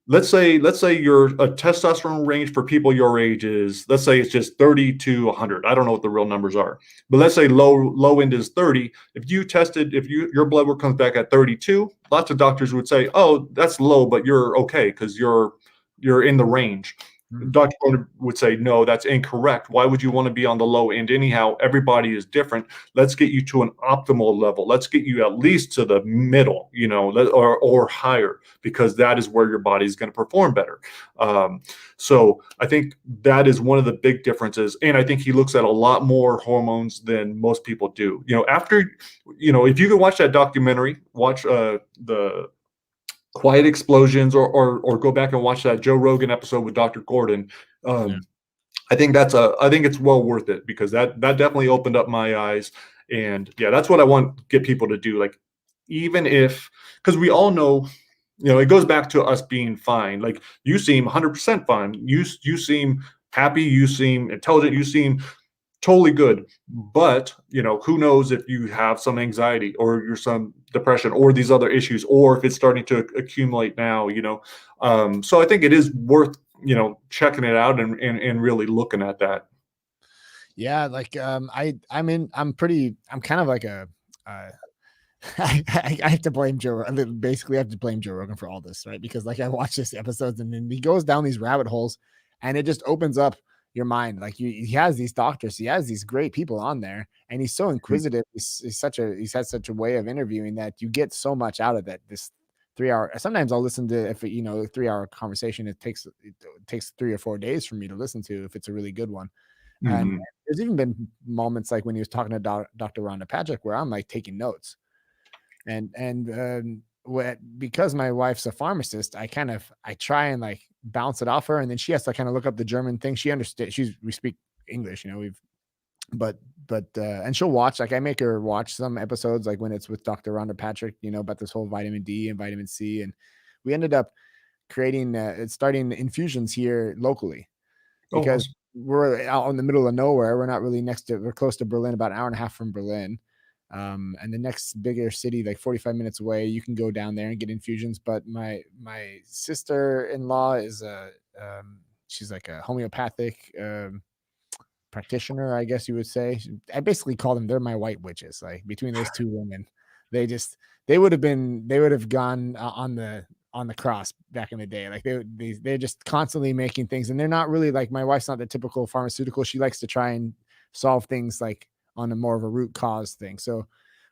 Speaker 2: Let's say your a testosterone range for people your age is, let's say it's just 30 to 100. I don't know what the real numbers are, but let's say low end is 30. If your blood work comes back at 32, lots of doctors would say, oh, that's low, but you're okay because you're in the range. Dr. Gordon would say, no, that's incorrect. Why would you want to be on the low end anyhow? Everybody is different. Let's get you to an optimal level. Let's get you at least to the middle, or higher, because that is where your body is going to perform better. So I think that is one of the big differences. And I think he looks at a lot more hormones than most people do. If you can watch that documentary, watch the Quiet Explosions, or go back and watch that Joe Rogan episode with Dr. Gordon. I think it's well worth it, because that definitely opened up my eyes. And yeah, that's what I want to get people to do. Like, even if, because we all know, it goes back to us being fine. Like you seem 100% fine. You seem happy. You seem intelligent. You seem totally good. But who knows if you have some anxiety or you're some depression or these other issues, or if it's starting to accumulate now. So I think it is worth checking it out and really looking at that.
Speaker 1: Yeah, like I'm kind of like a I have to blame Joe. Basically, I have to blame Joe Rogan for all this, right? Because like I watch this episodes and then he goes down these rabbit holes, and it just opens up your mind. Like he has these doctors, he has these great people on there, and he's so inquisitive. He's had such a way of interviewing that you get so much out of that. This 3 hour. Sometimes I'll listen to, if a 3 hour conversation, it takes 3 or 4 days for me to listen to if it's a really good one. And there's even been moments like when he was talking to Dr. Rhonda Patrick where I'm like taking notes. Because my wife's a pharmacist, I try and like bounce it off her, and then she has to kind of look up the German thing. She understands. We speak English, and she'll watch. Like I make her watch some episodes, like when it's with Dr. Rhonda Patrick, about this whole vitamin D and vitamin C, and we ended up starting infusions here locally because we're out in the middle of nowhere. We're not really we're close to Berlin, about an hour and a half from Berlin. And the next bigger city, like 45 minutes away, you can go down there and get infusions. But my sister-in-law is she's like a homeopathic practitioner, I guess you would say. I basically call them, they're my white witches. Like between those two women, they would have gone on the cross back in the day. Like they're just constantly making things, and they're not really like, my wife's not the typical pharmaceutical. She likes to try and solve things like on a more of a root cause thing. So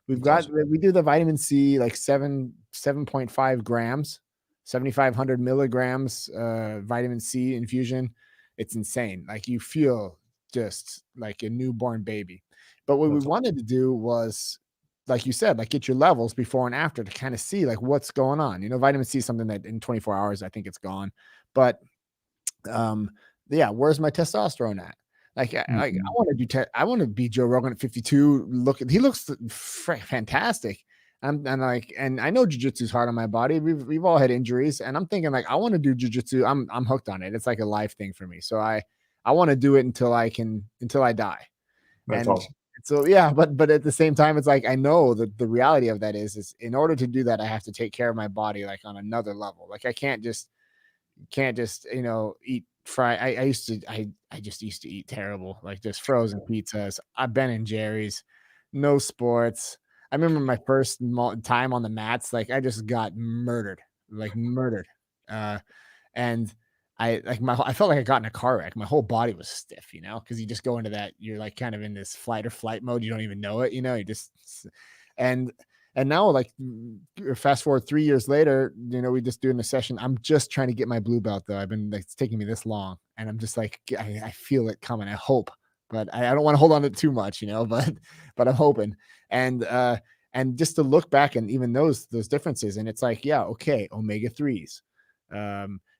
Speaker 1: we do the vitamin C, like 7.5 grams, 7,500 milligrams, vitamin C infusion. It's insane. Like you feel just like a newborn baby. But what we wanted to do was, like you said, like get your levels before and after to kind of see like what's going on. Vitamin C is something that in 24 hours, I think it's gone. But yeah, where's my testosterone at? Like I want to I want to be Joe Rogan at 52. He looks fantastic. And I know jujitsu is hard on my body. We've all had injuries, and I'm thinking like I want to do jujitsu. I'm hooked on it. It's like a life thing for me. So I want to do it until I die.
Speaker 2: That's
Speaker 1: And
Speaker 2: awesome.
Speaker 1: so yeah, but at the same time, it's like I know that the reality of that is in order to do that, I have to take care of my body like on another level. Like I can't just eat fry. I just used to eat terrible, like just frozen pizzas. I've been in Jerry's, no sports. I remember my first time on the mats, like I just got murdered, like murdered. Uh, and I felt like I got in a car wreck. My whole body was stiff, because you just go into that, you're like kind of in this flight or flight mode. You don't even know it, you just and and now like fast forward 3 years later, we just doing a session. I'm just trying to get my blue belt though. I've been like, it's taking me this long, and I'm just like I feel it coming. I hope, but I don't want to hold on to it too much, but I'm hoping. And just to look back and even those differences, and it's like, yeah, okay, omega-3s,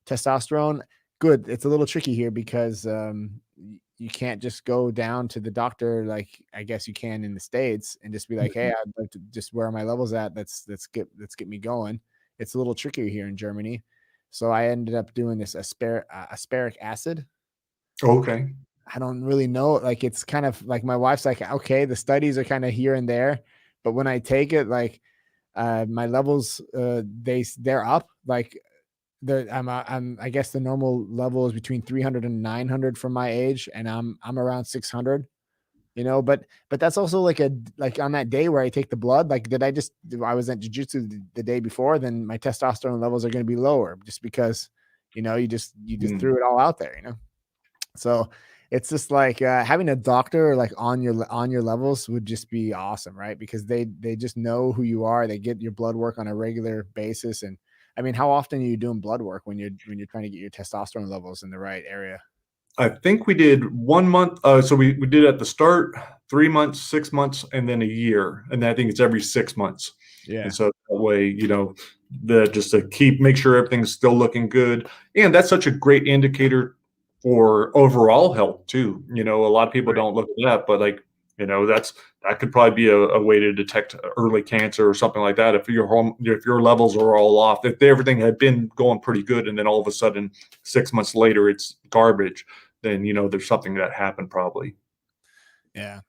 Speaker 1: testosterone, good. It's a little tricky here because you can't just go down to the doctor like I guess you can in the States and just be like, hey, I'd like to just, where are my levels at? Let's get me going. It's a little trickier here in Germany. So I ended up doing this asparic acid.
Speaker 2: Okay.
Speaker 1: I don't really know. Like, it's kind of like my wife's like, okay, the studies are kind of here and there, but when I take it, like my levels, they're up. Like I guess the normal level is between 300 and 900 for my age, and I'm around 600. But that's also like on that day where I take the blood, like I was at jujitsu the day before, then my testosterone levels are going to be lower just because you just threw it all out there. So it's just like having a doctor like on your levels would just be awesome, right? Because they just know who you are. They get your blood work on a regular basis. And I mean, how often are you doing blood work when you're trying to get your testosterone levels in the right area?
Speaker 2: I think we did 1 month. So we did at the start, 3 months, 6 months, and then a year. And I think it's every 6 months.
Speaker 1: Yeah.
Speaker 2: And so that way, just to make sure everything's still looking good. And that's such a great indicator for overall health too. A lot of people don't look at that, but that could probably be a way to detect early cancer or something like that. If your levels are all off, if everything had been going pretty good, and then all of a sudden 6 months later it's garbage, then there's something that happened probably.
Speaker 1: Yeah.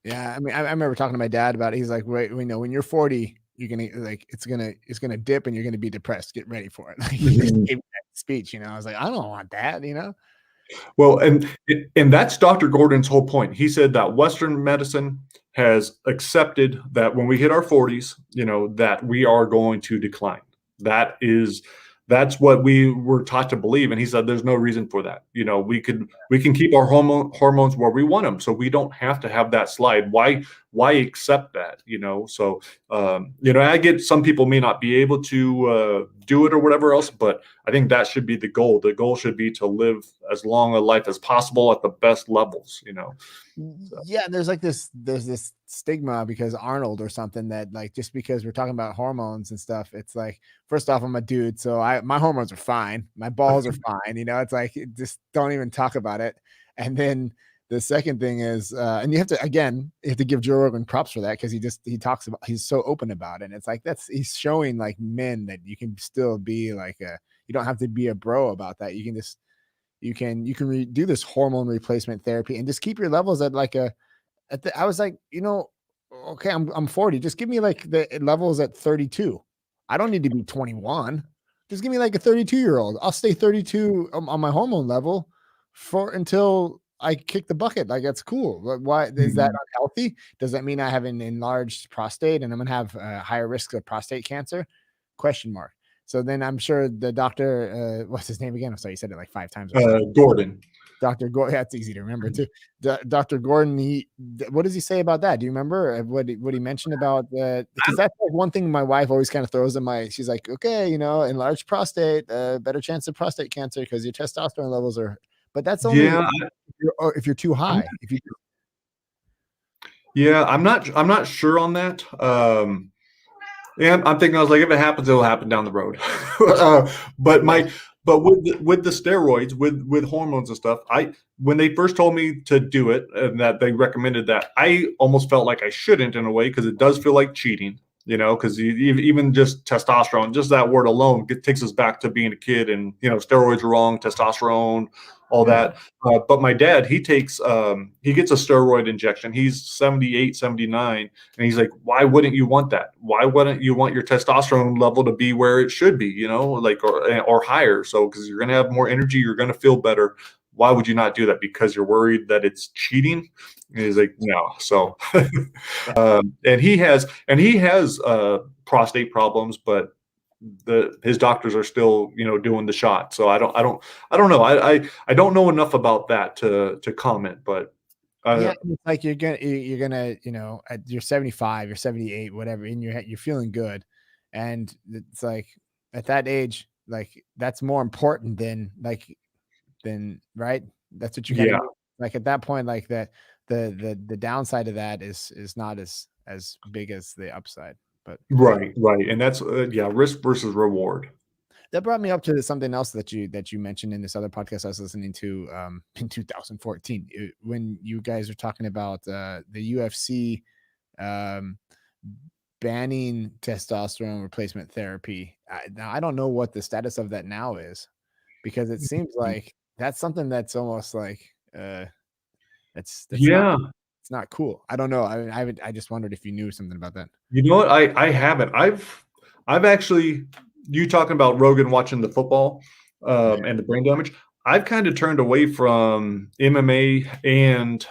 Speaker 1: Yeah. I mean, I remember talking to my dad about it. He's like, wait, when you're 40, you're gonna like it's gonna dip and you're gonna be depressed. Get ready for it. Like he just gave me that speech. I was like, I don't want that.
Speaker 2: Well, and that's Dr. Gordon's whole point. He said that Western medicine has accepted that when we hit our 40s, that we are going to decline. That's what we were taught to believe, and he said there's no reason for that. We can keep our hormones where we want them, so we don't have to have that slide. Why accept that? So I get some people may not be able to do it or whatever else, but I think that should be the goal. The goal should be to live as long a life as possible at the best levels. So.
Speaker 1: Yeah, there's this stigma because Arnold or something, that like just because we're talking about hormones and stuff, it's like, first off, I'm a dude, so my hormones are fine, my balls are fine. It's like, just don't even talk about it. And then the second thing is, and you have to give Joe Rogan props for that, because he's so open about it. And it's like he's showing like men that you can still be like you don't have to be a bro about that. You can just you can do this hormone replacement therapy and just keep your levels at like I was like, okay, I'm 40. Just give me like the levels at 32. I don't need to be 21. Just give me like a 32-year-old. I'll stay 32 on my hormone level until I kick the bucket. Like, that's cool. But why is that unhealthy? Does that mean I have an enlarged prostate and I'm gonna have a higher risk of prostate cancer? Question mark. So then I'm sure the doctor, what's his name again? I'm sorry, you said it like 5 times.
Speaker 2: Gordon.
Speaker 1: Dr. Gordon, that's easy to remember too. Dr. Gordon, what does he say about that? Do you remember what he mentioned about that? Because that's like one thing my wife always kind of throws in she's like, okay, enlarged prostate, better chance of prostate cancer because your testosterone levels are, but that's only if you're too high.
Speaker 2: I'm not sure on that. Yeah, I'm thinking, I was like, if it happens, it'll happen down the road. But But with the steroids, with hormones and stuff, when they first told me to do it and that they recommended that, I almost felt like I shouldn't in a way because it does feel like cheating, because even just testosterone, just that word alone takes us back to being a kid, and steroids are wrong, testosterone, all
Speaker 1: Yeah.
Speaker 2: that. But my dad, he gets a steroid injection. He's 78, 79. And he's like, why wouldn't you want that? Why wouldn't you want your testosterone level to be where it should be, like, or higher? So, because you're going to have more energy, you're going to feel better. Why would you not do that? Because you're worried that it's cheating? And he's like, no. So, and he has prostate problems, but his doctors are still, doing the shot. So I don't know. I don't know enough about that to comment, but
Speaker 1: Yeah, it's like you're gonna you're 75, you're 78, whatever, in your head, you're feeling good, and it's like at that age, like that's more important than right. That's what you got to
Speaker 2: yeah.
Speaker 1: do. Like at that point, like the downside of that is not as big as the upside. But
Speaker 2: Right, right, and that's risk versus reward.
Speaker 1: that brought me up to something else that you mentioned in this other podcast I was listening to in 2014 when you guys are talking about the UFC um, banning testosterone replacement therapy. Now I don't know what the status of that now is because it seems like that's something that's almost like that's not
Speaker 2: Yeah,
Speaker 1: it's not cool. I don't know. I just wondered if you knew something about that.
Speaker 2: you know what? I haven't. I've actually, you talking about Rogan watching the football, and the brain damage. I've kind of turned away from MMA and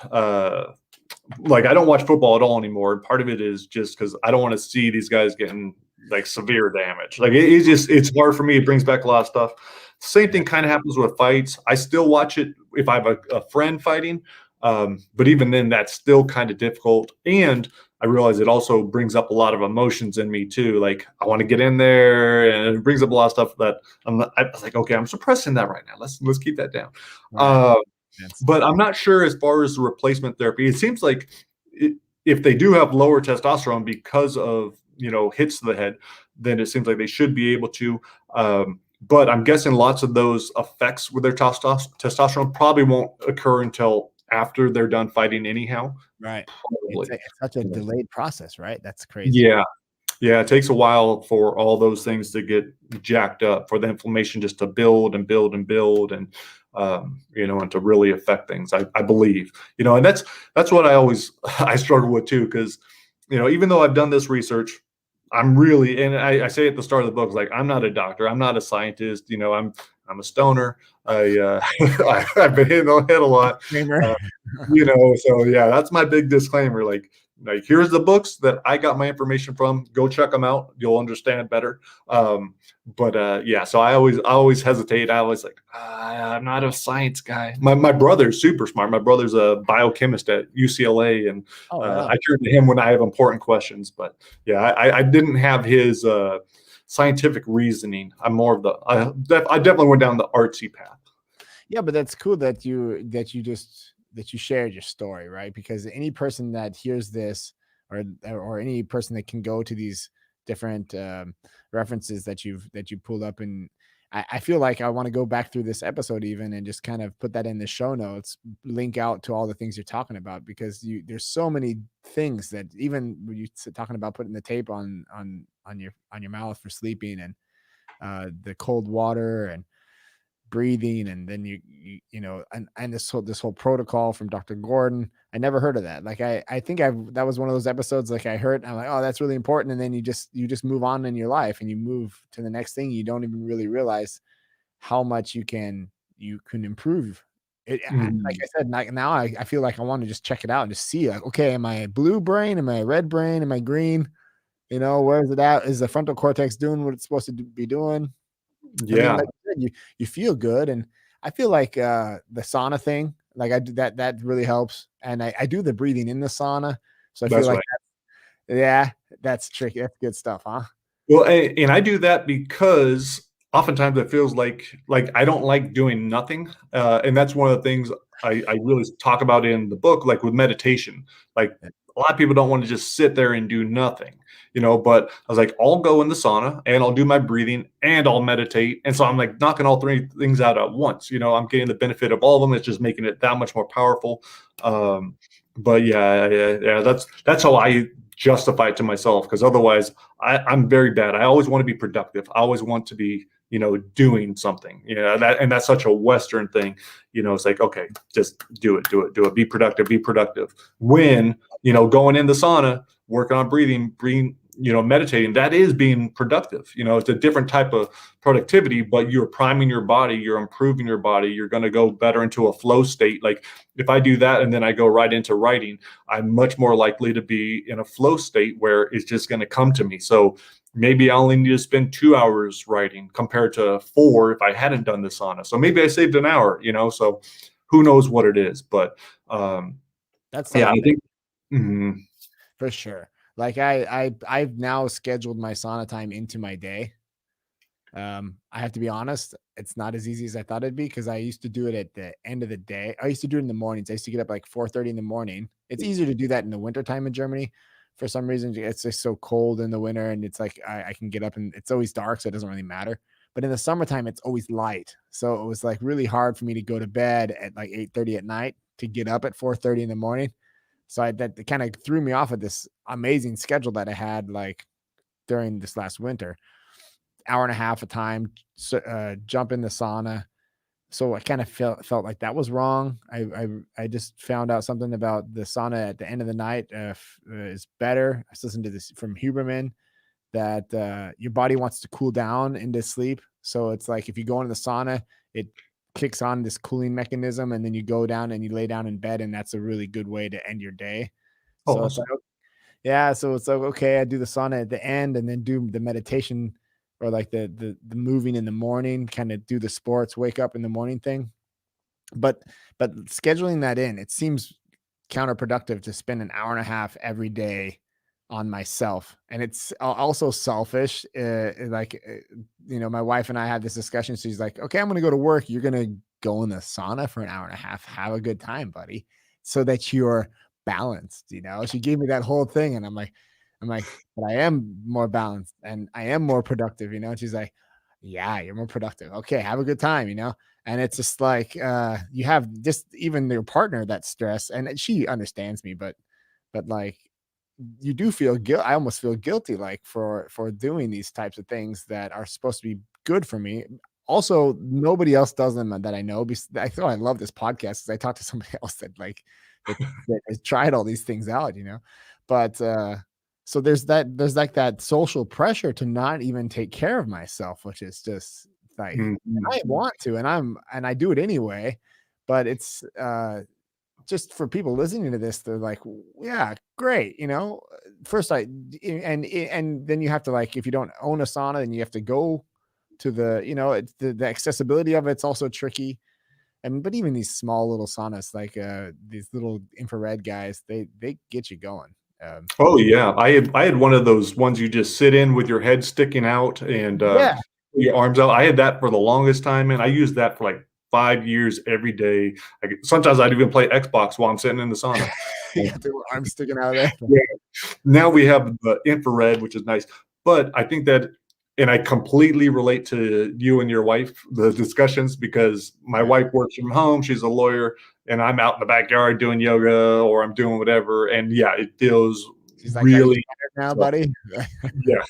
Speaker 2: like I don't watch football at all anymore. And part of it is just because I don't want to see these guys getting like severe damage. Like it's hard for me. It brings back a lot of stuff. Same thing kind of happens with fights. I still watch it if I have a friend fighting, but even then, that's still kind of difficult. And I realize it also brings up a lot of emotions in me too. Like I want to get in there, and it brings up a lot of stuff that I was like, okay, I'm suppressing that right now. Let's keep that down.
Speaker 1: Right. That's
Speaker 2: But I'm not sure as far as the replacement therapy. It seems like if they do have lower testosterone because of hits to the head, then it seems like they should be able to. But I'm guessing lots of those effects with their testosterone probably won't occur until after they're done fighting anyhow.
Speaker 1: right.
Speaker 2: Probably.
Speaker 1: It's such a delayed process, right? That's crazy.
Speaker 2: Yeah. Yeah, it takes a while for all those things to get jacked up, for the inflammation just to build and build and build, and and to really affect things. I believe, and that's what I struggle with too, because even though I've done this research, I'm really, and I say at the start of the book, like I'm not a doctor, I'm not a scientist, I'm a stoner. I've been hitting the head a lot.
Speaker 1: Kramer.
Speaker 2: So yeah, that's my big disclaimer. Like here's the books that I got my information from. Go check them out. You'll understand better. But yeah, so I always hesitate. I always like, I'm not a science guy. My brother's super smart. My brother's a biochemist at UCLA, and
Speaker 1: Oh, right on.
Speaker 2: I turn to him when I have important questions. But yeah, I didn't have his scientific reasoning. I'm more of I definitely went down the artsy path.
Speaker 1: Yeah, but that's cool that you shared your story, right? Because any person that hears this, or any person that can go to these different references that you pulled up, and I feel like I want to go back through this episode even and just kind of put that in the show notes, link out to all the things you're talking about, because there's so many things that even when you're talking about putting the tape on your mouth for sleeping, and the cold water and breathing, and then and this whole protocol from Dr. Gordon. I never heard of that. Like I think that was one of those episodes, like I heard, I'm like, oh, that's really important, and then you just move on in your life and you move to the next thing. You don't even really realize how much you can improve it. Like I said, now I feel like I want to just check it out and just see, like, okay, am I a blue brain, am I a red brain, am I green? Where is it at? Is the frontal cortex doing what it's supposed to be doing? And then,
Speaker 2: Yeah,
Speaker 1: like you said, you feel good, and I feel like the sauna thing, like I do that really helps, and I do the breathing in the sauna, so I feel
Speaker 2: that's
Speaker 1: like
Speaker 2: right.
Speaker 1: yeah, that's tricky. That's good stuff, huh?
Speaker 2: Well, and I do that because oftentimes it feels like I don't like doing nothing, and that's one of the things I really talk about in the book, like with meditation. Like a lot of people don't want to just sit there and do nothing, but I was like, I'll go in the sauna and I'll do my breathing and I'll meditate. And so I'm like knocking all three things out at once. I'm getting the benefit of all of them. It's just making it that much more powerful. But yeah, that's how I justify it to myself, because otherwise I'm very bad. I always want to be productive. I always want to be, doing something, and that's such a Western thing. It's like, okay, just do it, be productive. When, going in the sauna, working on breathing, meditating, that is being productive. It's a different type of productivity, but you're priming your body, you're improving your body, you're going to go better into a flow state. Like if I do that and then I go right into writing, I'm much more likely to be in a flow state where it's just going to come to me. So maybe I only need to spend 2 hours writing compared to 4 if I hadn't done the sauna. So maybe I saved an hour, so who knows what it is. But
Speaker 1: that's
Speaker 2: yeah, I think
Speaker 1: for sure. Like I've now scheduled my sauna time into my day. I have to be honest, it's not as easy as I thought it'd be, because I used to do it at the end of the day. I used to do it in the mornings. I used to get up like 4:30 in the morning. It's easier to do that in the wintertime in Germany. For some reason, it's just so cold in the winter, and it's like I can get up and it's always dark, so it doesn't really matter. But in the summertime, it's always light. So it was like really hard for me to go to bed at like 8:30 at night to get up at 4:30 in the morning. So that kind of threw me off of this amazing schedule that I had like during this last winter. Hour and a half of time, jump in the sauna. So I kind of felt like that was wrong. I just found out something about the sauna at the end of the night is better. I listened to this from Huberman that your body wants to cool down into sleep. So it's like if you go into the sauna, it kicks on this cooling mechanism, and then you go down and you lay down in bed, and that's a really good way to end your day. So it's like, yeah, so it's like, okay, I do the sauna at the end and then do the meditation, or like the moving in the morning, kind of do the sports, wake up in the morning thing. But scheduling that in, it seems counterproductive to spend an hour and a half every day on myself. And it's also selfish. My wife and I had this discussion. She's like, okay, I'm going to go to work. You're going to go in the sauna for an hour and a half. Have a good time, buddy, so that you're balanced. She gave me that whole thing. And I'm like, but I am more balanced and I am more productive, and she's like, yeah, you're more productive. Okay, have a good time, and it's just like, you have just even your partner that stress, and she understands me, but like, you do feel guilt. I almost feel guilty, like for doing these types of things that are supposed to be good for me. Also, nobody else does them that I know. I thought I love this podcast because I talked to somebody else that has tried all these things out, but so there's like that social pressure to not even take care of myself, which is just like, I want to, and I do it anyway, but it's just for people listening to this, they're like, yeah, great. First and then you have to, like, if you don't own a sauna, then you have to go to it's the accessibility of it's also tricky. But even these small little saunas, like these little infrared guys, they get you going.
Speaker 2: Oh yeah, I had one of those ones you just sit in with your head sticking out and your arms out. I had that for the longest time, and I used that for like 5 years every day. Sometimes I'd even play Xbox while I'm sitting in the sauna.
Speaker 1: You got the arms sticking out of there.
Speaker 2: Yeah. Now we have the infrared, which is nice, but I think that, and I completely relate to you and your wife, the discussions, because my wife works from home. She's a lawyer, and I'm out in the backyard doing yoga or I'm doing whatever. And yeah, it feels really
Speaker 1: now, buddy.
Speaker 2: Yeah.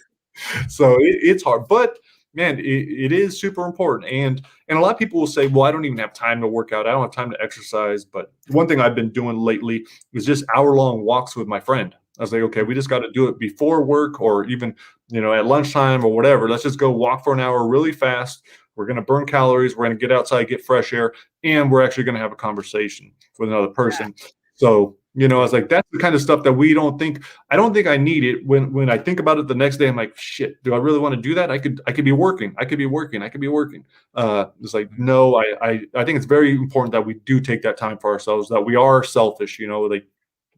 Speaker 2: So it's hard, but man, it is super important. And a lot of people will say, well, I don't even have time to work out. I don't have time to exercise. But one thing I've been doing lately is just hour-long walks with my friend. I was like, okay, we just got to do it before work, or even, at lunchtime or whatever. Let's just go walk for an hour really fast. We're going to burn calories. We're going to get outside, get fresh air, and we're actually going to have a conversation with another person. Yeah. So, I was like, that's the kind of stuff that I don't think I need it. When I think about it the next day, I'm like, shit, do I really want to do that? I could be working. It's like, no, I think it's very important that we do take that time for ourselves, that we are selfish, like,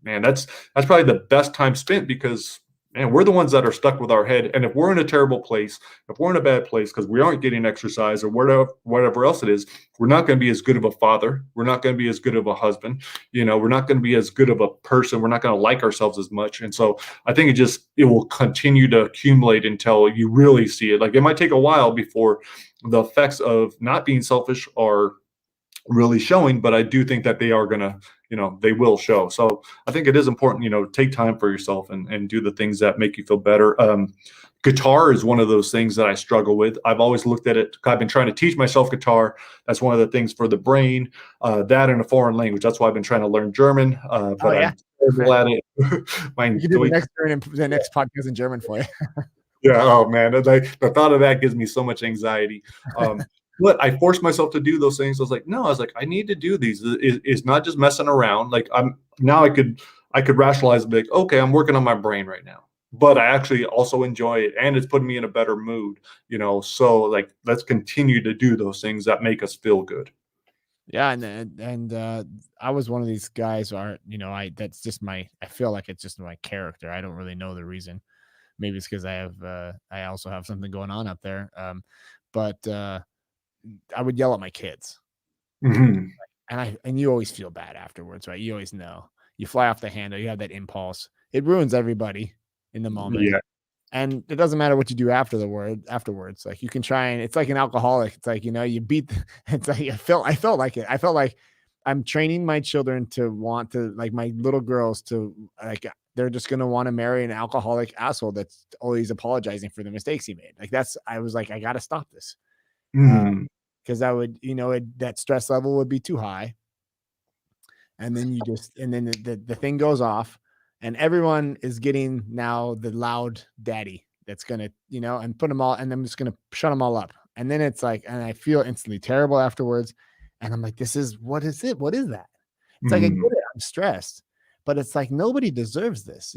Speaker 2: man, that's probably the best time spent, because man, we're the ones that are stuck with our head. And if we're in a terrible place, if we're in a bad place because we aren't getting exercise or whatever else it is, we're not going to be as good of a father. We're not going to be as good of a husband. We're not going to be as good of a person. We're not going to like ourselves as much. And so I think it will continue to accumulate until you really see it. Like it might take a while before the effects of not being selfish are really showing, but I do think that they are going to, they will show. So I think it is important, take time for yourself and do the things that make you feel better. Guitar is one of those things that I struggle with. I've always looked at it. I've been trying to teach myself guitar. That's one of the things for the brain, that in a foreign language. That's why I've been trying to learn German,
Speaker 1: Oh
Speaker 2: but
Speaker 1: yeah,
Speaker 2: I'm terrible at it.
Speaker 1: we can do the next podcast in German for you.
Speaker 2: Yeah. Oh man, the thought of that gives me so much anxiety. But I forced myself to do those things. I was like, I need to do these. It's not just messing around. Like I could rationalize and be like, okay, I'm working on my brain right now, but I actually also enjoy it, and it's putting me in a better mood. So like, let's continue to do those things that make us feel good.
Speaker 1: Yeah, and I was one of these guys where that's just I feel like it's just my character. I don't really know the reason. Maybe it's because I also have something going on up there. But I would yell at my kids,
Speaker 2: Hmm.
Speaker 1: and you always feel bad afterwards, right? You always know. You fly off the handle. You have that impulse. It ruins everybody in the moment.
Speaker 2: Yeah.
Speaker 1: And it doesn't matter what you do afterwards. Like you can try, and it's like an alcoholic. It's like, you beat, it's like, I felt like it. I felt like I'm training my children to want to, like my little girls to, like, they're just going to want to marry an alcoholic asshole that's always apologizing for the mistakes he made. Like I was like, I got to stop this.
Speaker 2: Hmm.
Speaker 1: Cause that would, that stress level would be too high. And then the thing goes off, and everyone is getting now the loud daddy that's gonna, and put them all, and I'm just gonna shut them all up. And then it's like, and I feel instantly terrible afterwards. And I'm like, what is it? What is that? It's like, I get
Speaker 2: Hmm.
Speaker 1: it, I'm stressed, but it's like, nobody deserves this,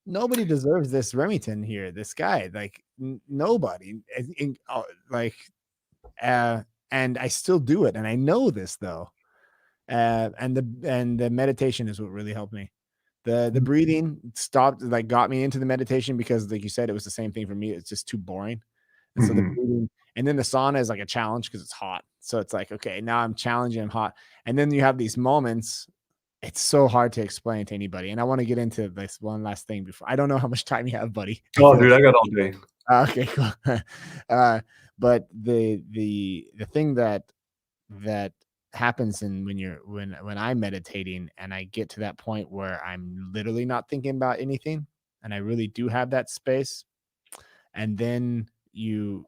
Speaker 1: nobody deserves this Remington here, this guy, like nobody, like, uh, and I still do it. And I know this though. And the meditation is what really helped me. The breathing stopped, like, got me into the meditation because, like you said, it was the same thing for me. It's just too boring. And so the
Speaker 2: Hmm.
Speaker 1: breathing, and then the sauna is like a challenge because it's hot. So it's like, okay, now I'm challenging, I'm hot. And then you have these moments. It's so hard to explain to anybody. And I want to get into this one last thing before. I don't know how much time you have, buddy. I
Speaker 2: Oh,
Speaker 1: feel
Speaker 2: dude, I got all day.
Speaker 1: okay, cool. uh, but the thing that happens in when I'm meditating and I get to that point where I'm literally not thinking about anything, and I really do have that space, and then you're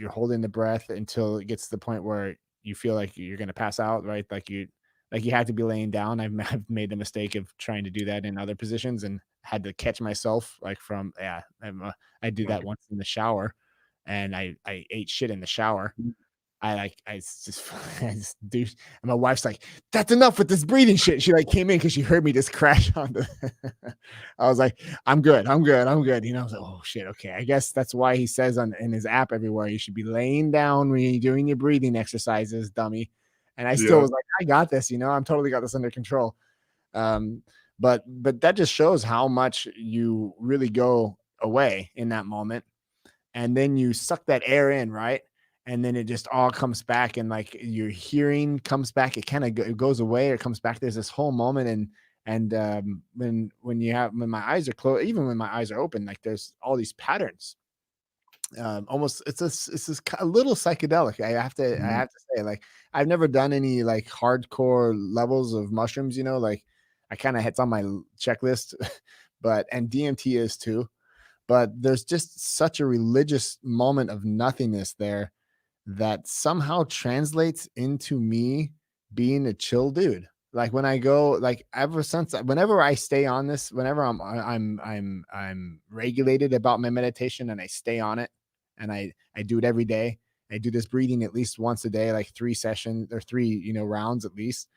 Speaker 1: holding the breath until it gets to the point where you feel like you're going to pass out, right? Like you have to be laying down. I've made the mistake of trying to do that in other positions and had to catch myself, like, from, yeah, I did that once in the shower, and I ate shit in the shower. I just, I just do. And my wife's like, "That's enough with this breathing shit." She, like, came in because she heard me just crash on the. I was like, "I'm good. I'm good. I'm good." I was like, "Oh shit. Okay. I guess that's why he says in his app everywhere you should be laying down when you're doing your breathing exercises, dummy." And I still
Speaker 2: Yeah.
Speaker 1: was like, "I got this. I'm totally got this under control." Um, but that just shows how much you really go away in that moment, and then you suck that air in, right? And then it just all comes back, and, like, your hearing comes back. It kind of it goes away, or it comes back. There's this whole moment, and when my eyes are closed, even when my eyes are open, like, there's all these patterns. Almost, it's this a little psychedelic. I
Speaker 2: Mhm.
Speaker 1: have to say, like, I've never done any, like, hardcore levels of mushrooms. Like, I kind of, it's on my checklist, but, and DMT is too, but there's just such a religious moment of nothingness there that somehow translates into me being a chill dude. Like, when I go, like, ever since, whenever I stay on this, whenever I'm regulated about my meditation, and I stay on it, and I do it every day. I do this breathing at least once a day, like 3 sessions or three, rounds at least.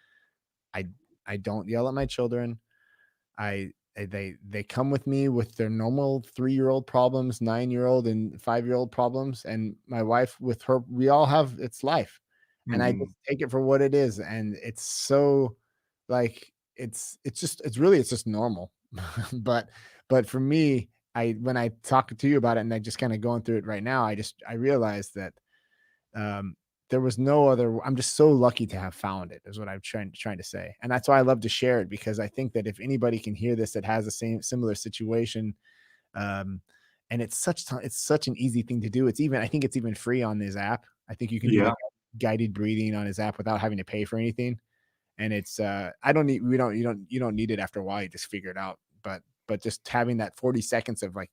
Speaker 1: I I don't yell at my children. They come with me with their normal 3-year-old problems, 9-year-old and 5-year-old problems, and my wife with her, we all have, it's life. And I just
Speaker 2: Mhm.
Speaker 1: take it for what it is, and it's so, like, it's just normal. but But for me, when I talk to you about it and I just kind of going through it right now, I realized that um, there was no other. I'm just so lucky to have found it. Is what I'm trying to say, and that's why I love to share it, because I think that if anybody can hear this that has the similar situation, um, and it's such an easy thing to do. I think it's even free on this app. I think you can do
Speaker 2: Yeah.
Speaker 1: like guided breathing on his app without having to pay for anything. And it's I don't need we don't you don't need it after a while. You just figure it out. But just having that 40 seconds of like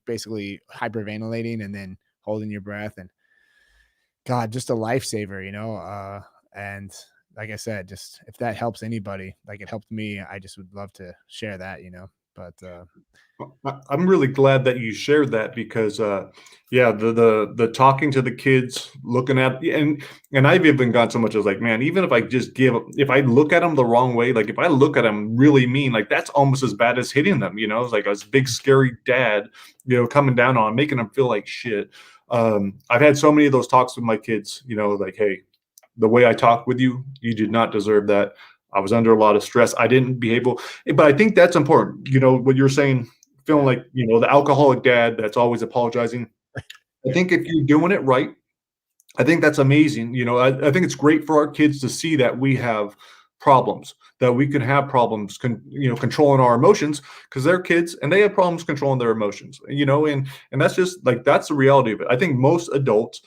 Speaker 1: basically hyperventilating and then holding your breath, and God, just a lifesaver, and like I said, just if that helps anybody, like it helped me, I just would love to share that. But
Speaker 2: I'm really glad that you shared that because, yeah, the talking to the kids, looking at, and I've even gone so much as like, man, even if I just if I look at them the wrong way, like if I look at them really mean, like that's almost as bad as hitting them. It's like a big scary dad, coming down on 'em, making them feel like shit. I've had so many of those talks with my kids, like, hey, the way I talked with you, you did not deserve that. I was under a lot of stress. I didn't be able, but I think that's important. What you're saying, feeling
Speaker 1: yeah,
Speaker 2: like, the alcoholic dad that's always apologizing. I think if you're doing it right, I think that's amazing. I think it's great for our kids to see that we have problems, that we can have problems, controlling our emotions because they're kids and they have problems controlling their emotions, and that's just like, that's the reality of it. I think most adults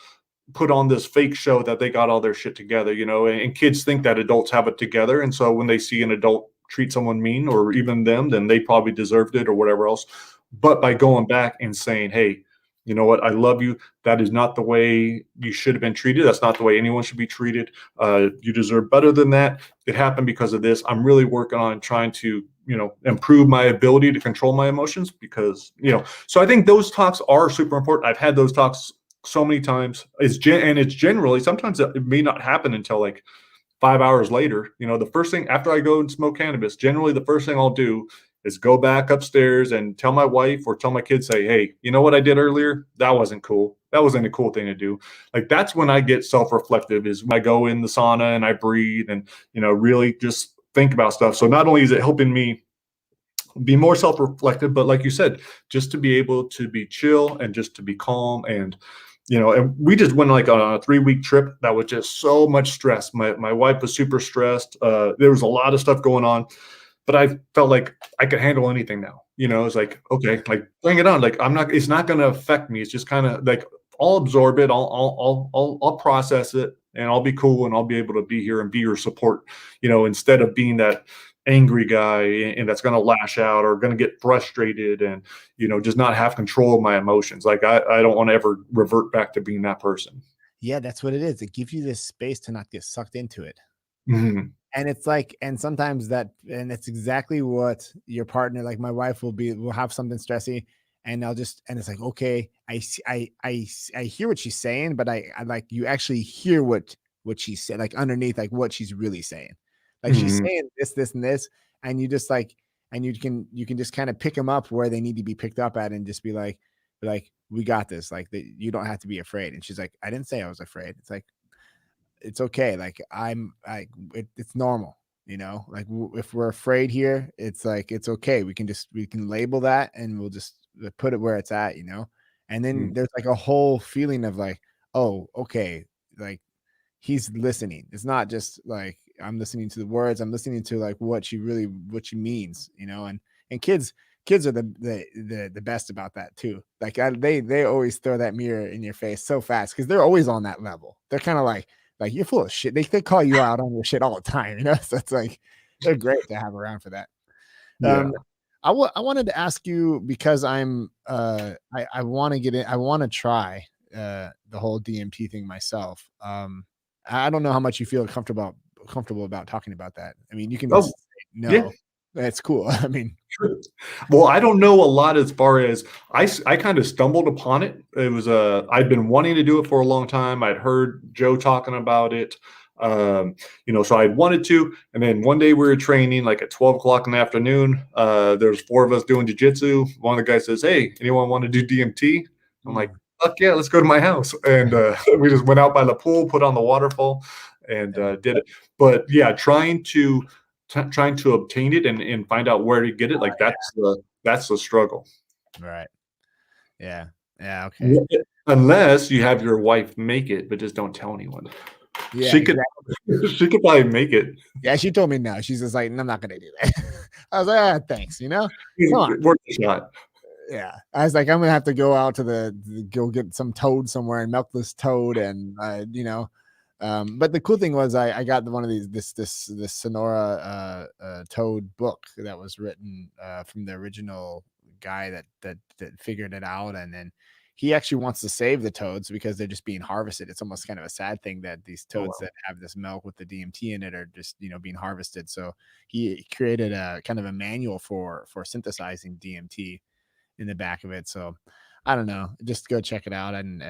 Speaker 2: put on this fake show that they got all their shit together, and kids think that adults have it together. And so when they see an adult treat someone mean or even them, then they probably deserved it or whatever else. But by going back and saying, hey, you know what? I love you. That is not the way you should have been treated. That's not the way anyone should be treated. You deserve better than that. It happened because of this. I'm really working on trying to, improve my ability to control my emotions because, so I think those talks are super important. I've had those talks so many times. And it's generally, sometimes it may not happen until like 5 hours later. The first thing after I go and smoke cannabis, generally the first thing I'll do is go back upstairs and tell my wife or tell my kids, say, hey, you know what I did earlier? That wasn't cool. That wasn't a cool thing to do. Like, that's when I get self-reflective, is when I go in the sauna and I breathe and, really just think about stuff. So not only is it helping me be more self-reflective, but like you said, just to be able to be chill and just to be calm. And and we just went like on a 3-week trip that was just so much stress. My wife was super stressed. There was a lot of stuff going on, but I felt like I could handle anything now. It's like, okay, like bring it on. Like, it's not going to affect me. It's just kind of like, I'll absorb it. I'll process it, and I'll be cool, and I'll be able to be here and be your support, instead of being that angry guy and that's going to lash out or going to get frustrated and, just not have control of my emotions. Like, I don't want to ever revert back to being that person.
Speaker 1: yeah, that's what it is. It gives you this space to not get sucked into it.
Speaker 2: Mhm.
Speaker 1: And it's like, and sometimes and it's exactly what your partner, like my wife will have something stressy, and and it's like, okay, I hear what she's saying, but I like, you actually hear what she said, like underneath, like what she's really saying. Like she's
Speaker 2: Mhm.
Speaker 1: saying this, and this, and you just like, and you can just kind of pick them up where they need to be picked up at, and just be like, we got this. Like, you don't have to be afraid. And she's like, I didn't say I was afraid. It's like, it's okay. Like, it's normal, like if we're afraid here, it's like, it's okay. We can label that, and we'll just put it where it's at. And then
Speaker 2: Mhm.
Speaker 1: there's like a whole feeling of like, oh, okay. Like, he's listening. It's not just like I'm listening to the words. I'm listening to like what she means, and kids are the best about that too. Like, they always throw that mirror in your face so fast because they're always on that level. They're kind of like you're full of shit. They call you out on your shit all the time, So it's like they're great to have around for that.
Speaker 2: Yeah.
Speaker 1: Um, I wanted to ask you, because I want to get in. I want to try the whole DMT thing myself. I don't know how much you feel comfortable about talking about that. I mean, you can
Speaker 2: Oh,
Speaker 1: just say
Speaker 2: yeah.
Speaker 1: no. That's cool. I mean,
Speaker 2: Sure. Well, I don't know a lot as far as I kind of stumbled upon it. It was I'd been wanting to do it for a long time. I'd heard Joe talking about it. So I'd wanted to, and then one day we were training like at 12 o'clock in the afternoon. There's 4 of us doing jujitsu. One of the guys says, hey, anyone want to do DMT? I'm like,
Speaker 1: mm,
Speaker 2: fuck yeah, let's go to my house. And we just went out by the pool, put on the waterfall, and
Speaker 1: yeah,
Speaker 2: did it. But yeah, trying to obtain it and find out where to get it, like That's the struggle.
Speaker 1: Right. Yeah. Yeah. Okay.
Speaker 2: Unless you have your wife make it, but just don't tell anyone.
Speaker 1: Yeah.
Speaker 2: She could
Speaker 1: Exactly.
Speaker 2: she could probably make it.
Speaker 1: Yeah. She told me no. She's just like, I'm not gonna do that. I was like, thanks. Come on.
Speaker 2: Worth a shot.
Speaker 1: Yeah, I was like, I'm gonna have to go out to go get some toad somewhere and milk this toad, and but the cool thing was I got one of these this Sonora toad book that was written from the original guy that figured it out, and then he actually wants to save the toads because they're just being harvested. It's almost kind of a sad thing that these
Speaker 2: Oh,
Speaker 1: toads
Speaker 2: wow.
Speaker 1: that have this milk with the DMT in it are just being harvested. So he created a kind of a manual for synthesizing DMT in the back of it. So I don't know. Just go check it out. And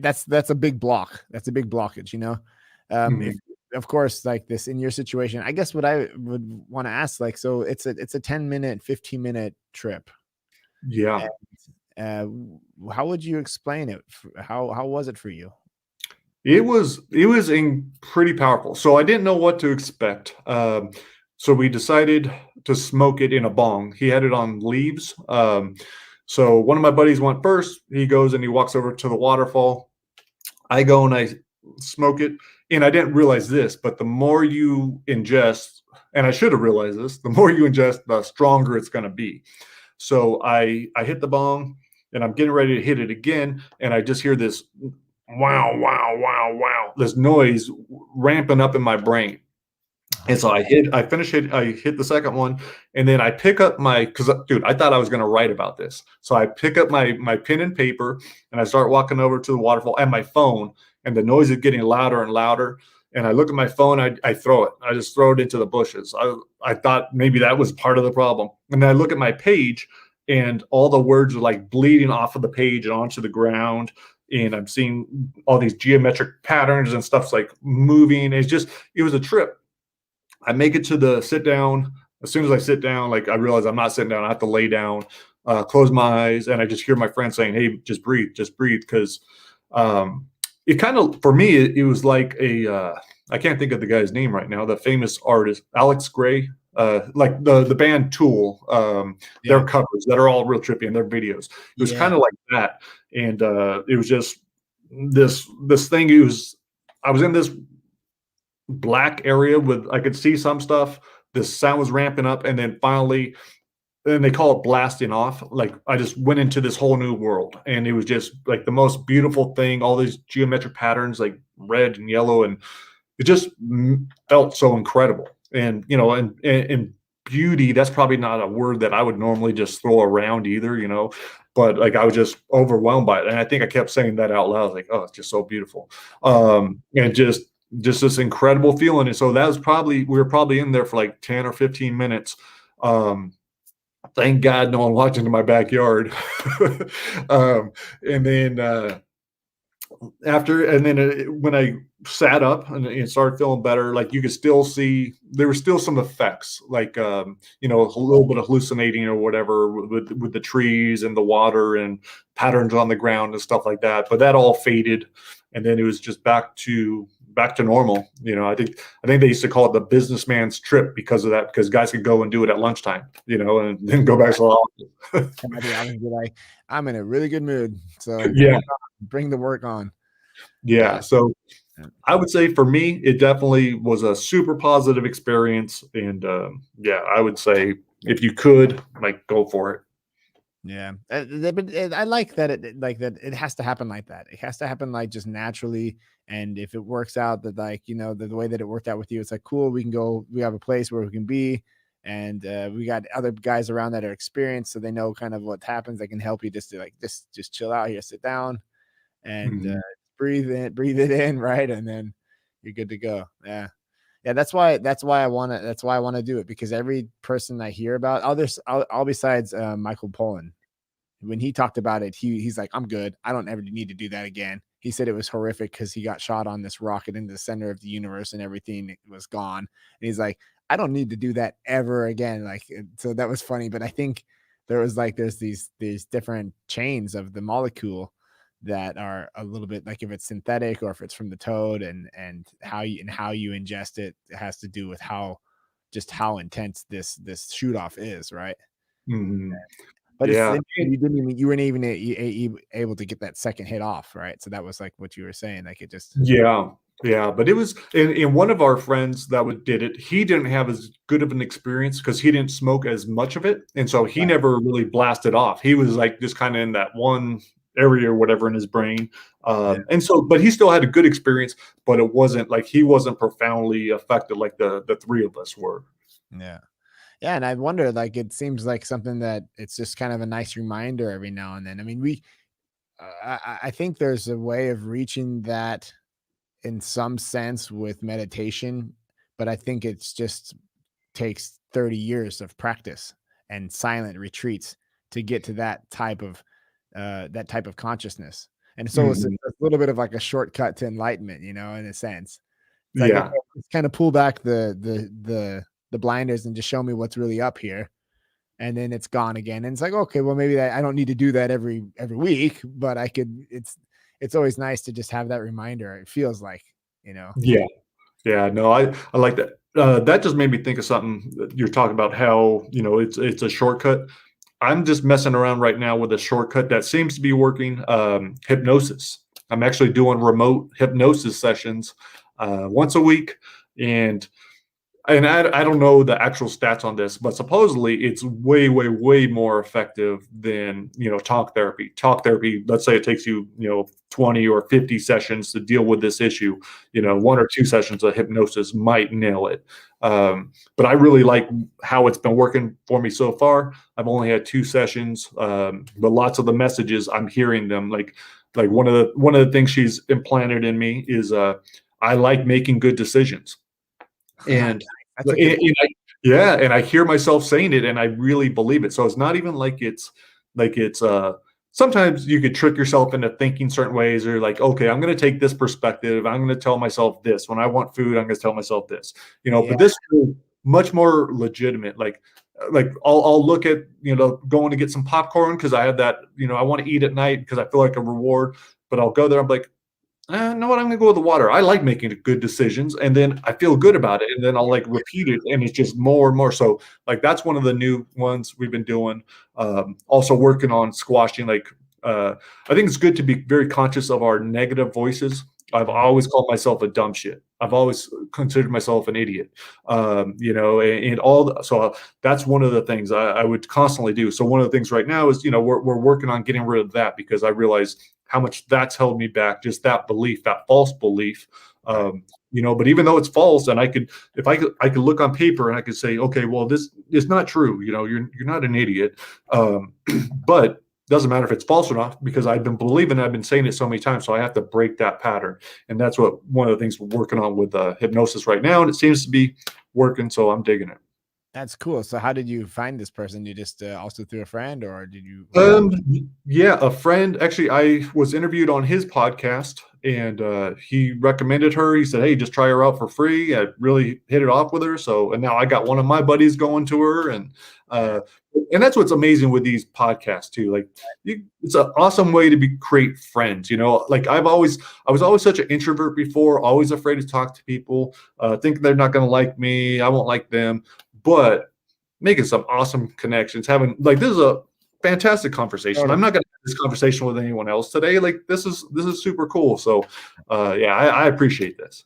Speaker 1: that's a big block. That's a big blockage. If
Speaker 2: Mhm.
Speaker 1: of course like this in your situation, I guess what I would want to ask, like, so it's a 10-minute, 15-minute trip.
Speaker 2: Yeah.
Speaker 1: How would you explain it? How was it for you?
Speaker 2: It was in pretty powerful. So I didn't know what to expect. So we decided to smoke it in a bong. He had it on leaves. So one of my buddies went first. He goes and he walks over to the waterfall. I go and I smoke it. And I didn't realize this, but the more you ingest, and I should have realized this, the more you ingest, the stronger it's going to be. So I hit the bong and I'm getting ready to hit it again. And I just hear this wow, wow, wow, wow, this noise ramping up in my brain. And so I finish it, I hit the second one, and then I pick up because dude, I thought I was gonna write about this. So I pick up my pen and paper and I start walking over to the waterfall and my phone, and the noise is getting louder and louder. And I look at my phone, I throw it. I just throw it into the bushes. I thought maybe that was part of the problem. And then I look at my page and all the words are like bleeding off of the page and onto the ground. And I'm seeing all these geometric patterns and stuff's like moving. It was a trip. I make it to the sit down. As soon as I sit down, like I realize I'm not sitting down. I have to lay down, close my eyes, and I just hear my friend saying, "Hey, just breathe, just breathe." Because it kind of, for me, it was like I can't think of the guy's name right now. The famous artist Alex Gray, like the band Tool, their
Speaker 1: Yeah.
Speaker 2: covers that are all real trippy in their videos. It was
Speaker 1: Yeah.
Speaker 2: kind of like that, and it was just this thing. I was in this black area with I could see some stuff. The sound was ramping up, and then finally, then they call it blasting off. Like I just went into this whole new world, and it was just like the most beautiful thing. All these geometric patterns, like red and yellow, and it just felt so incredible. And and beauty. That's probably not a word that I would normally just throw around either. But like I was just overwhelmed by it, and I think I kept saying that out loud. Like, oh, it's just so beautiful, and just this incredible feeling. And so that was probably we were probably in there for like 10 or 15 minutes. Um, thank God no one walked into my backyard. um, and then when I sat up and started feeling better, like you could still see there were still some effects, like a little bit of hallucinating or whatever with the trees and the water and patterns on the ground and stuff like that. But that all faded, and then it was just back to normal. I think they used to call it the businessman's trip because of that, because guys could go and do it at lunchtime, and then go back to the office.
Speaker 1: Come out the office and be like, I'm in a really good mood, so
Speaker 2: Yeah,
Speaker 1: bring the work on.
Speaker 2: yeah.
Speaker 1: Yeah.
Speaker 2: So I would say for me, it definitely was a super positive experience, and yeah, I would say if you could, like, go for it.
Speaker 1: Yeah, but I like that it has to happen like that. It has to happen like just naturally, and if it works out that like the way that it worked out with you, it's like cool. We can go. We have a place where we can be, and we got other guys around that are experienced, so they know kind of what happens. They can help you just to like just chill out here, sit down, and
Speaker 2: Mhm.
Speaker 1: breathe it in, right, and then you're good to go. Yeah. Yeah, that's why I want to do it, because every person I hear about all besides Michael Pollan, when he talked about it, he's like, I'm good. I don't ever need to do that again. He said it was horrific because he got shot on this rocket into the center of the universe and everything was gone. And he's like, I don't need to do that ever again. Like, so that was funny. But I think there's these different chains of the molecule that are a little bit like if it's synthetic or if it's from the toad, and how you ingest it has to do with how just how intense this shoot off is, right?
Speaker 2: Mhm.
Speaker 1: But it's
Speaker 2: Yeah.
Speaker 1: you weren't even able to get that second hit off, right? So that was like what you were saying, like it just
Speaker 2: Yeah, yeah, but it was and one of our friends that did it, he didn't have as good of an experience because he didn't smoke as much of it, and so he
Speaker 1: right.
Speaker 2: never really blasted off. He was, like, just kinda in that one area or whatever in his brain,
Speaker 1: Yeah,
Speaker 2: and so but he still had a good experience, but it wasn't like he wasn't profoundly affected like the 3 of us were.
Speaker 1: yeah. Yeah, and I wonder, like, it seems like something that it's just kind of a nice reminder every now and then. I mean, I think there's a way of reaching that in some sense with meditation, but I think it's just takes 30 years of practice and silent retreats to get to that type of consciousness. And so it's a
Speaker 2: Mhm.
Speaker 1: little bit of like a shortcut to enlightenment, in a sense. It's like, okay,
Speaker 2: Yeah.
Speaker 1: let's kind of pull back the blinders and just show me what's really up here. And then it's gone again. And it's like, okay, well, maybe I don't need to do that every week, but I could, it's always nice to just have that reminder. It feels like, you know,
Speaker 2: Yeah. Yeah, no, I like that. That just made me think of something that you're talking about how, it's a shortcut. I'm just messing around right now with a shortcut that seems to be working, hypnosis. I'm actually doing remote hypnosis sessions, once a week, and I don't know the actual stats on this, but supposedly it's way, way, way more effective than talk therapy. Talk therapy, let's say it takes you 20 or 50 sessions to deal with this issue. One or two sessions of hypnosis might nail it. But I really like how it's been working for me so far. I've only had two sessions, but lots of the messages I'm hearing them like one of the things she's implanted in me is I like making good decisions. And
Speaker 1: that's a good
Speaker 2: and I yeah, and I hear myself saying it, and I really believe it. So it's not even like it's sometimes you could trick yourself into thinking certain ways or like, okay, I'm gonna take this perspective. I'm gonna tell myself this. When I want food, I'm gonna tell myself this.
Speaker 1: yeah,
Speaker 2: But this is much more legitimate. Like I'll look at going to get some popcorn because I have that I want to eat at night because I feel like a reward. But I'll go there. I'm like, know what? I'm gonna go with the water. I like making good decisions, and then I feel good about it, and then I'll like repeat it, and it's just more and more. So like that's one of the new ones we've been doing. Also working on squashing I think it's good to be very conscious of our negative voices. I've
Speaker 1: mhm,
Speaker 2: always called myself a dumb shit. I've always considered myself an idiot. And so that's one of the things I would constantly do. So one of the things right now is we're working on getting rid of that because I realize how much that's held me back, just that belief, that false belief.
Speaker 1: right.
Speaker 2: But even though it's false, and if I could look on paper and I could say, okay, well, this is not true. You're not an idiot. But doesn't matter if it's false or not because I've been believing, I've been saying it so many times, so I have to break that pattern, and that's what one of the things we're working on with hypnosis right now, and it seems to be working. So I'm digging it.
Speaker 1: That's cool. So how did you find this person? You just also through a friend, or did you?
Speaker 2: Yeah, a friend. Actually, I was interviewed on his podcast, and he recommended her. He said, "Hey, just try her out for free." I really hit it off with her. So, and now I got one of my buddies going to her,
Speaker 1: Yeah,
Speaker 2: uh, and that's what's amazing with these podcasts too. Like, it's an awesome way to create friends. Like I was always such an introvert before, always afraid to talk to people, thinking they're not going to like me, I won't like them, but making some awesome connections, having like this is a fantastic conversation. I'm
Speaker 1: totally.
Speaker 2: not going to have this conversation with anyone else today. Like this is super cool. So yeah, I appreciate this.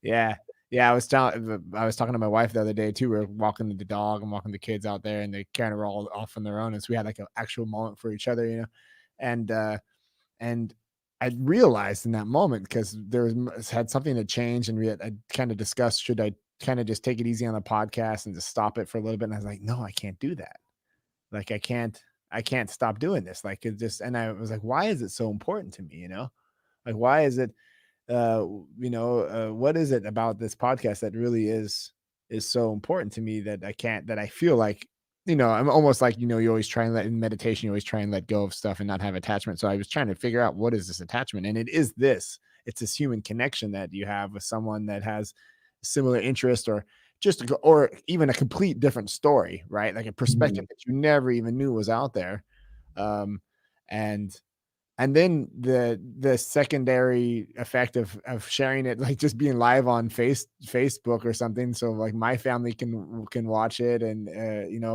Speaker 1: Yeah. Yeah, I was talking to my wife the other day too. We are walking the dog and walking the kids out there, and they kind of were all off on their own, and so we had like an actual moment for each other, and and I realized in that moment because had something to change, and I kind of discussed should I kind of just take it easy on the podcast and just stop it for a little bit, and I was like, no, I can't do that. Like I can't stop doing this. Like it just, and I was like, why is it so important to me? Like why is it what is it about this podcast that really is so important to me that I feel like, I'm almost like, you always try and in meditation, you always try and let go of stuff and not have attachment. So I was trying to figure out what is this attachment, and it's this human connection that you have with someone that has similar interest, or or even a complete different story, right? Like a perspective
Speaker 2: Mhm.
Speaker 1: that you never even knew was out there. Um, and And then the secondary effect of sharing it, like just being live on Facebook or something, so like my family can watch it, and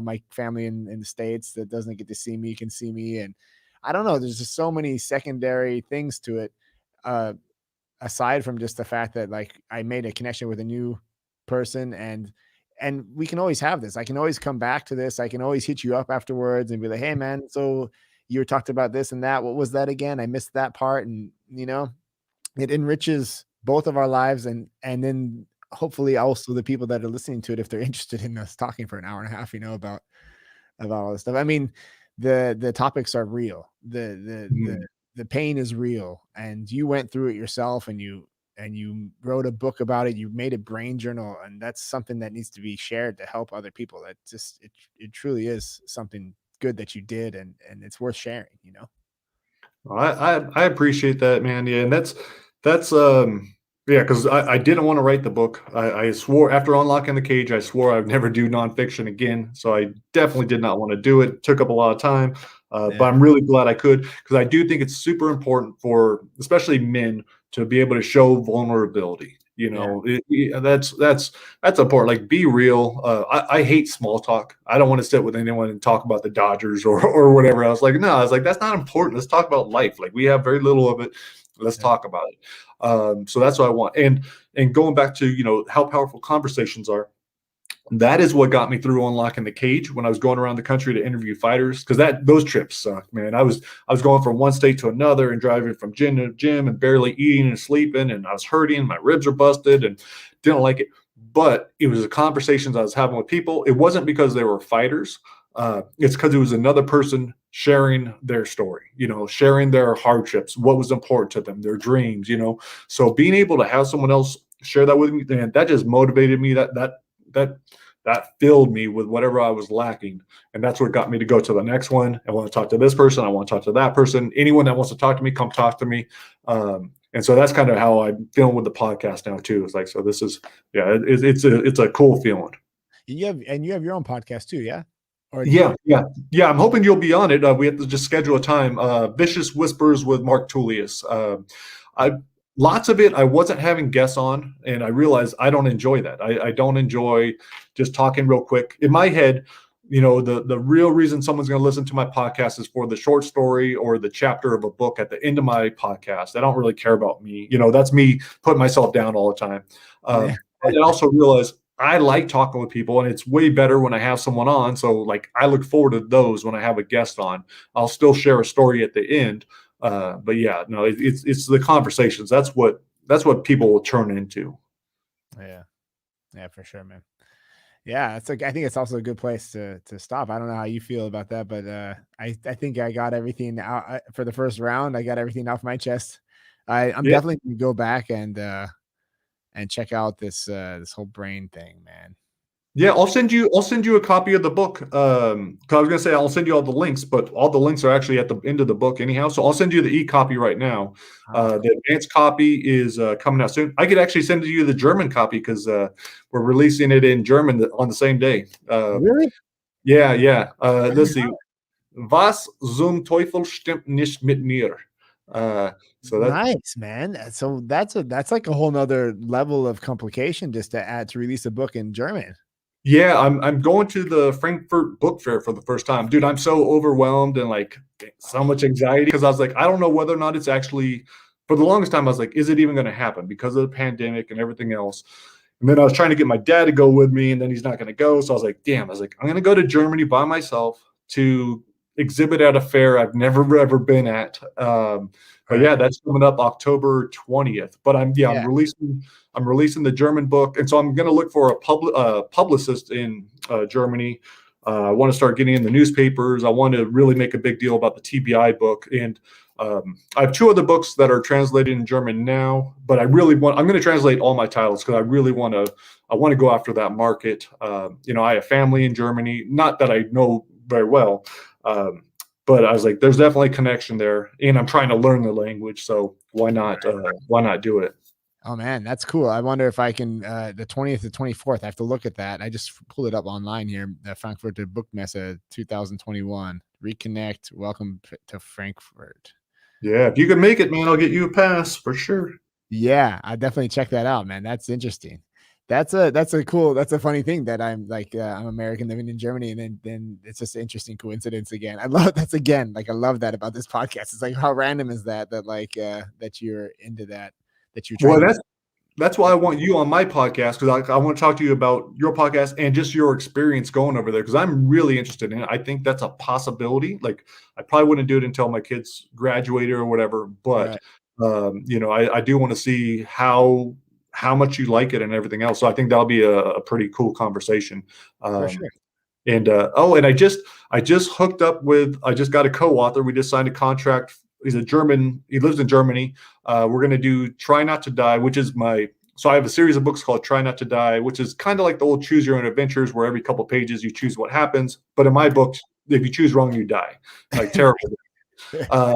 Speaker 1: my family in the States that doesn't get to see me can see me. And I don't know, there's just so many secondary things to it, uh aside from just the fact that like I made a connection with a new person, and we can always have this. I can always come back to this. I can always hit you up afterwards and be like, "Hey man, so you talked about this and that. What was that again? I missed that part." And it enriches both of our lives, and then hopefully also the people that are listening to it, if they're interested in us talking for an hour and a half, about all this stuff. I mean, the topics are real. The pain is real, and you went through it yourself, and you wrote a book about it. You made a brain journal, and that's something that needs to be shared to help other people. That just it truly is something good that you did, and it's worth sharing.
Speaker 2: I appreciate that, man. Yeah, and that's yeah, because I didn't want to write the book. I swore after unlocking the cage, I swore I would never do nonfiction again. So I definitely did not want to do it. It took up a lot of time, but
Speaker 1: Yeah,
Speaker 2: I'm really glad I could, because I do think it's super important for especially men to be able to show vulnerability.
Speaker 1: yeah,
Speaker 2: That's important. Like, be real. I hate small talk. I don't want to sit with anyone and talk about the Dodgers or whatever. I was like, that's not important. Let's talk about life. Like, we have very little of it. Let's
Speaker 1: yeah,
Speaker 2: talk about it. So that's what I want. And going back to how powerful conversations are, that is what got me through unlocking the cage when I was going around the country to interview fighters, because those trips sucked, man. I was going from one state to another and driving from gym to gym and barely eating and sleeping, and I was hurting, my ribs were busted and didn't like it. But it was the conversations I was having with people. It wasn't because they were fighters. It's because it was another person sharing their story, sharing their hardships, what was important to them, their dreams. So being able to have someone else share that with me, and that just motivated me. That filled me with whatever I was lacking. And that's what got me to go to the next one. I want to talk to this person. I want to talk to that person. Anyone that wants to talk to me, come talk to me. And so that's kind of how I'm feeling with the podcast now too. It's like, so this is, yeah, it's a cool feeling.
Speaker 1: you have your own podcast too, yeah? Or do you?
Speaker 2: Yeah. I'm hoping you'll be on it. We have to just schedule a time. Vicious Whispers with Mark Tullius. I Lots of it I wasn't having guests on, and I realized I don't enjoy that. I don't enjoy just talking real quick in my head. The real reason someone's going to listen to my podcast is for the short story or the chapter of a book at the end of my podcast. I don't really care about me. That's me putting myself down all the time.
Speaker 1: Yeah.
Speaker 2: But I also realized I like talking with people, and it's way better when I have someone on. So, like, I look forward to those when I have a guest on. I'll still share a story at the end. But yeah, no, it's the conversations. That's what people will turn into.
Speaker 1: Yeah. Yeah, for sure, man. Yeah, I think it's also a good place to stop. I don't know how you feel about that, but I think I got everything out for the first round. I got everything off my chest. I'm
Speaker 2: Yeah.
Speaker 1: definitely gonna go back and check out this whole brain thing, man.
Speaker 2: Yeah, I'll send you a copy of the book. 'Cause I was gonna say I'll send you all the links, but all the links are actually at the end of the book anyhow. So I'll send you the e-copy right now.
Speaker 1: Oh,
Speaker 2: The advanced copy is coming out soon. I could actually send you the German copy because we're releasing it in German on the same day.
Speaker 1: really?
Speaker 2: Yeah, yeah.
Speaker 1: I
Speaker 2: Let's
Speaker 1: didn't
Speaker 2: see.
Speaker 1: know.
Speaker 2: Was zum Teufel stimmt nicht mit mir? So that
Speaker 1: Nice, man. So that's like a whole nother level of complication just to release a book in German.
Speaker 2: Yeah, I'm going to the Frankfurt Book Fair for the first time. Dude, I'm so overwhelmed and like so much anxiety because I was like, I don't know whether or not it's actually, for the longest time, I was like, is it even going to happen because of the pandemic and everything else? And then I was trying to get my dad to go with me, and then he's not going to go. So I was like, damn, I'm going to go to Germany by myself to exhibit at a fair I've never ever been at. But
Speaker 1: Right.
Speaker 2: yeah, that's coming up October 20th. But
Speaker 1: Yeah.
Speaker 2: I'm releasing the German book, and so I'm going to look for a publicist in Germany. I want to start getting in the newspapers. I want to really make a big deal about the TBI book, and I have two other books that are translated in German now. But I'm going to translate all my titles because I want to go after that market. I have family in Germany, not that I know very well. But I was like, there's definitely a connection there, and I'm trying to learn the language, so why not do it?
Speaker 1: Oh man, that's cool. I wonder if I can the 20th to 24th. I have to look at that. I just pulled it up online here. The Frankfurter Bookmesse 2021. Reconnect. Welcome to Frankfurt.
Speaker 2: Yeah, if you can make it, man, I'll get you a pass for sure.
Speaker 1: Yeah, I definitely check that out, man. That's interesting. That's a cool, that's a funny thing that I'm like, I'm American living in Germany, and then it's just an interesting coincidence again. I love that's again, like I love that about this podcast. It's like how random is that like that you're into that you're trying
Speaker 2: Well,
Speaker 1: to.
Speaker 2: that's why I want you on my podcast, because I want to talk to you about your podcast and just your experience going over there, because I'm really interested in it. I think that's a possibility. Like, I probably wouldn't do it until my kids graduated or whatever, but
Speaker 1: Right,
Speaker 2: I do want to see how much you like it and everything else. So I think that'll be a pretty cool conversation.
Speaker 1: for
Speaker 2: Um,
Speaker 1: sure.
Speaker 2: and and I just hooked up with I just got a co-author. We just signed a contract. He's a German. He lives in Germany. We're gonna do Try Not to Die, which is my so I have a series of books called Try Not to Die, which is kind of like the old Choose Your Own Adventures, where every couple pages you choose what happens. But in my books, if you choose wrong, you die. Like terrible. Uh,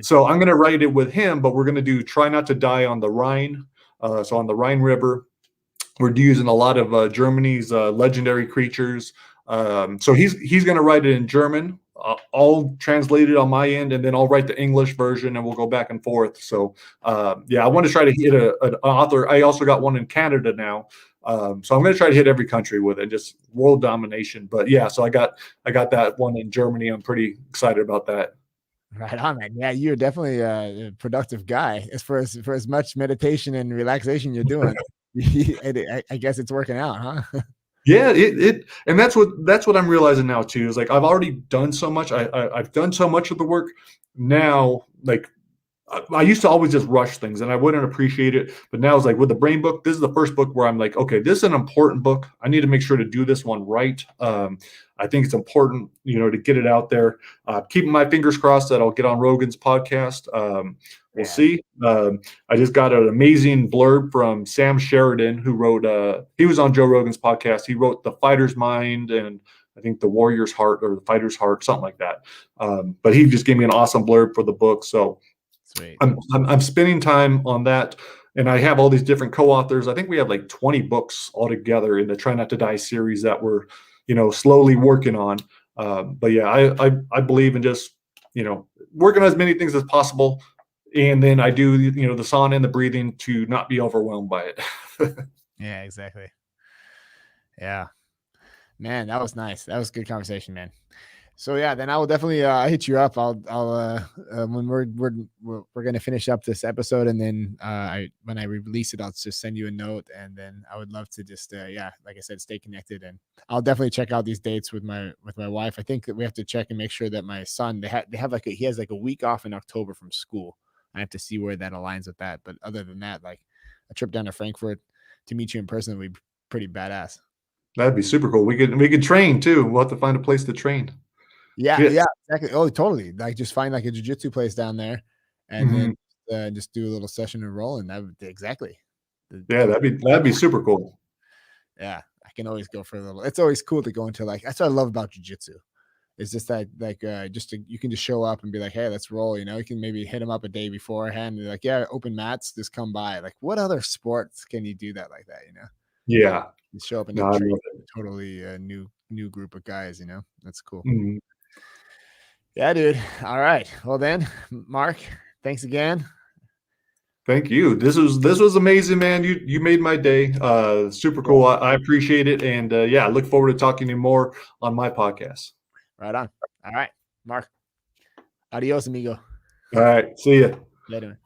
Speaker 2: so I'm gonna write it with him, but we're gonna do Try Not to Die on the Rhine. So on the Rhine River, we're using a lot of Germany's legendary creatures. So he's going to write it in German. I'll translate it on my end, and then I'll write the English version, and we'll go back and forth. So I want to try to hit an author. I also got one in Canada now, so I'm going to try to hit every country with it, just world domination. But yeah, so I got that one in Germany. I'm pretty excited about that.
Speaker 1: Right on, man. Yeah, you're definitely a productive guy. For as much meditation and relaxation you're doing, I guess it's working out, huh?
Speaker 2: Yeah, it and that's what I'm realizing now too. Is like I've already done so much. I've done so much of the work now. Like I used to always just rush things and I wouldn't appreciate it. But now it's like with the brain book, this is the first book where I'm like, okay, this is an important book. I need to make sure to do this one right. I think it's important, to get it out there. Keeping my fingers crossed that I'll get on Rogan's podcast. We'll
Speaker 1: Yeah,
Speaker 2: see. I just got an amazing blurb from Sam Sheridan, who wrote, he was on Joe Rogan's podcast. He wrote The Fighter's Mind and I think The Warrior's Heart or The Fighter's Heart, something like that. But he just gave me an awesome blurb for the book. So
Speaker 1: sweet.
Speaker 2: I'm spending time on that, and I have all these different co-authors. I think we have like 20 books altogether in the Try Not to Die series that we're, slowly working on. But yeah, I believe in just, working on as many things as possible, and then I do, the sauna and the breathing to not be overwhelmed by it.
Speaker 1: Yeah, exactly. Yeah, man, that was nice. That was a good conversation, man. So yeah, then I will definitely hit you up. I'll when we're gonna finish up this episode, and then when I release it, I'll just send you a note, and then I would love to just like I said, stay connected, and I'll definitely check out these dates with my wife. I think that we have to check and make sure that my son they have like he has like a week off in October from school. I have to see where that aligns with that. But other than that, like a trip down to Frankfurt to meet you in person would be pretty badass.
Speaker 2: That'd be super cool. We could train too. We'll have to find a place to train.
Speaker 1: Yeah,
Speaker 2: Fit.
Speaker 1: yeah, exactly. Oh, totally. Like, just find, like, a jujitsu place down there, and then,
Speaker 2: Mhm.
Speaker 1: just do a little session and roll, and that would exactly.
Speaker 2: Yeah, that'd be super cool.
Speaker 1: Yeah, I can always go for a little it's always cool to go into, like that's what I love about jujitsu. It's just that, like, you can just show up and be like, "Hey, let's roll," you know? You can maybe hit them up a day beforehand, and they're like, "Yeah, open mats, just come by." Like, what other sports can you do that like that, you know?
Speaker 2: Yeah.
Speaker 1: You show up and
Speaker 2: No,
Speaker 1: just
Speaker 2: I
Speaker 1: train
Speaker 2: love
Speaker 1: a
Speaker 2: it.
Speaker 1: totally, new group of guys, you know? That's cool.
Speaker 2: Mhm.
Speaker 1: Yeah, dude. Alright. Well then, Mark, thanks again.
Speaker 2: Thank you. This was amazing, man. You made my day. Super
Speaker 1: Cool.
Speaker 2: cool. I appreciate it, and I look forward to talking to you more on my podcast.
Speaker 1: Right on. All right, Mark. Adios, amigo.
Speaker 2: All right, see ya.
Speaker 1: Later.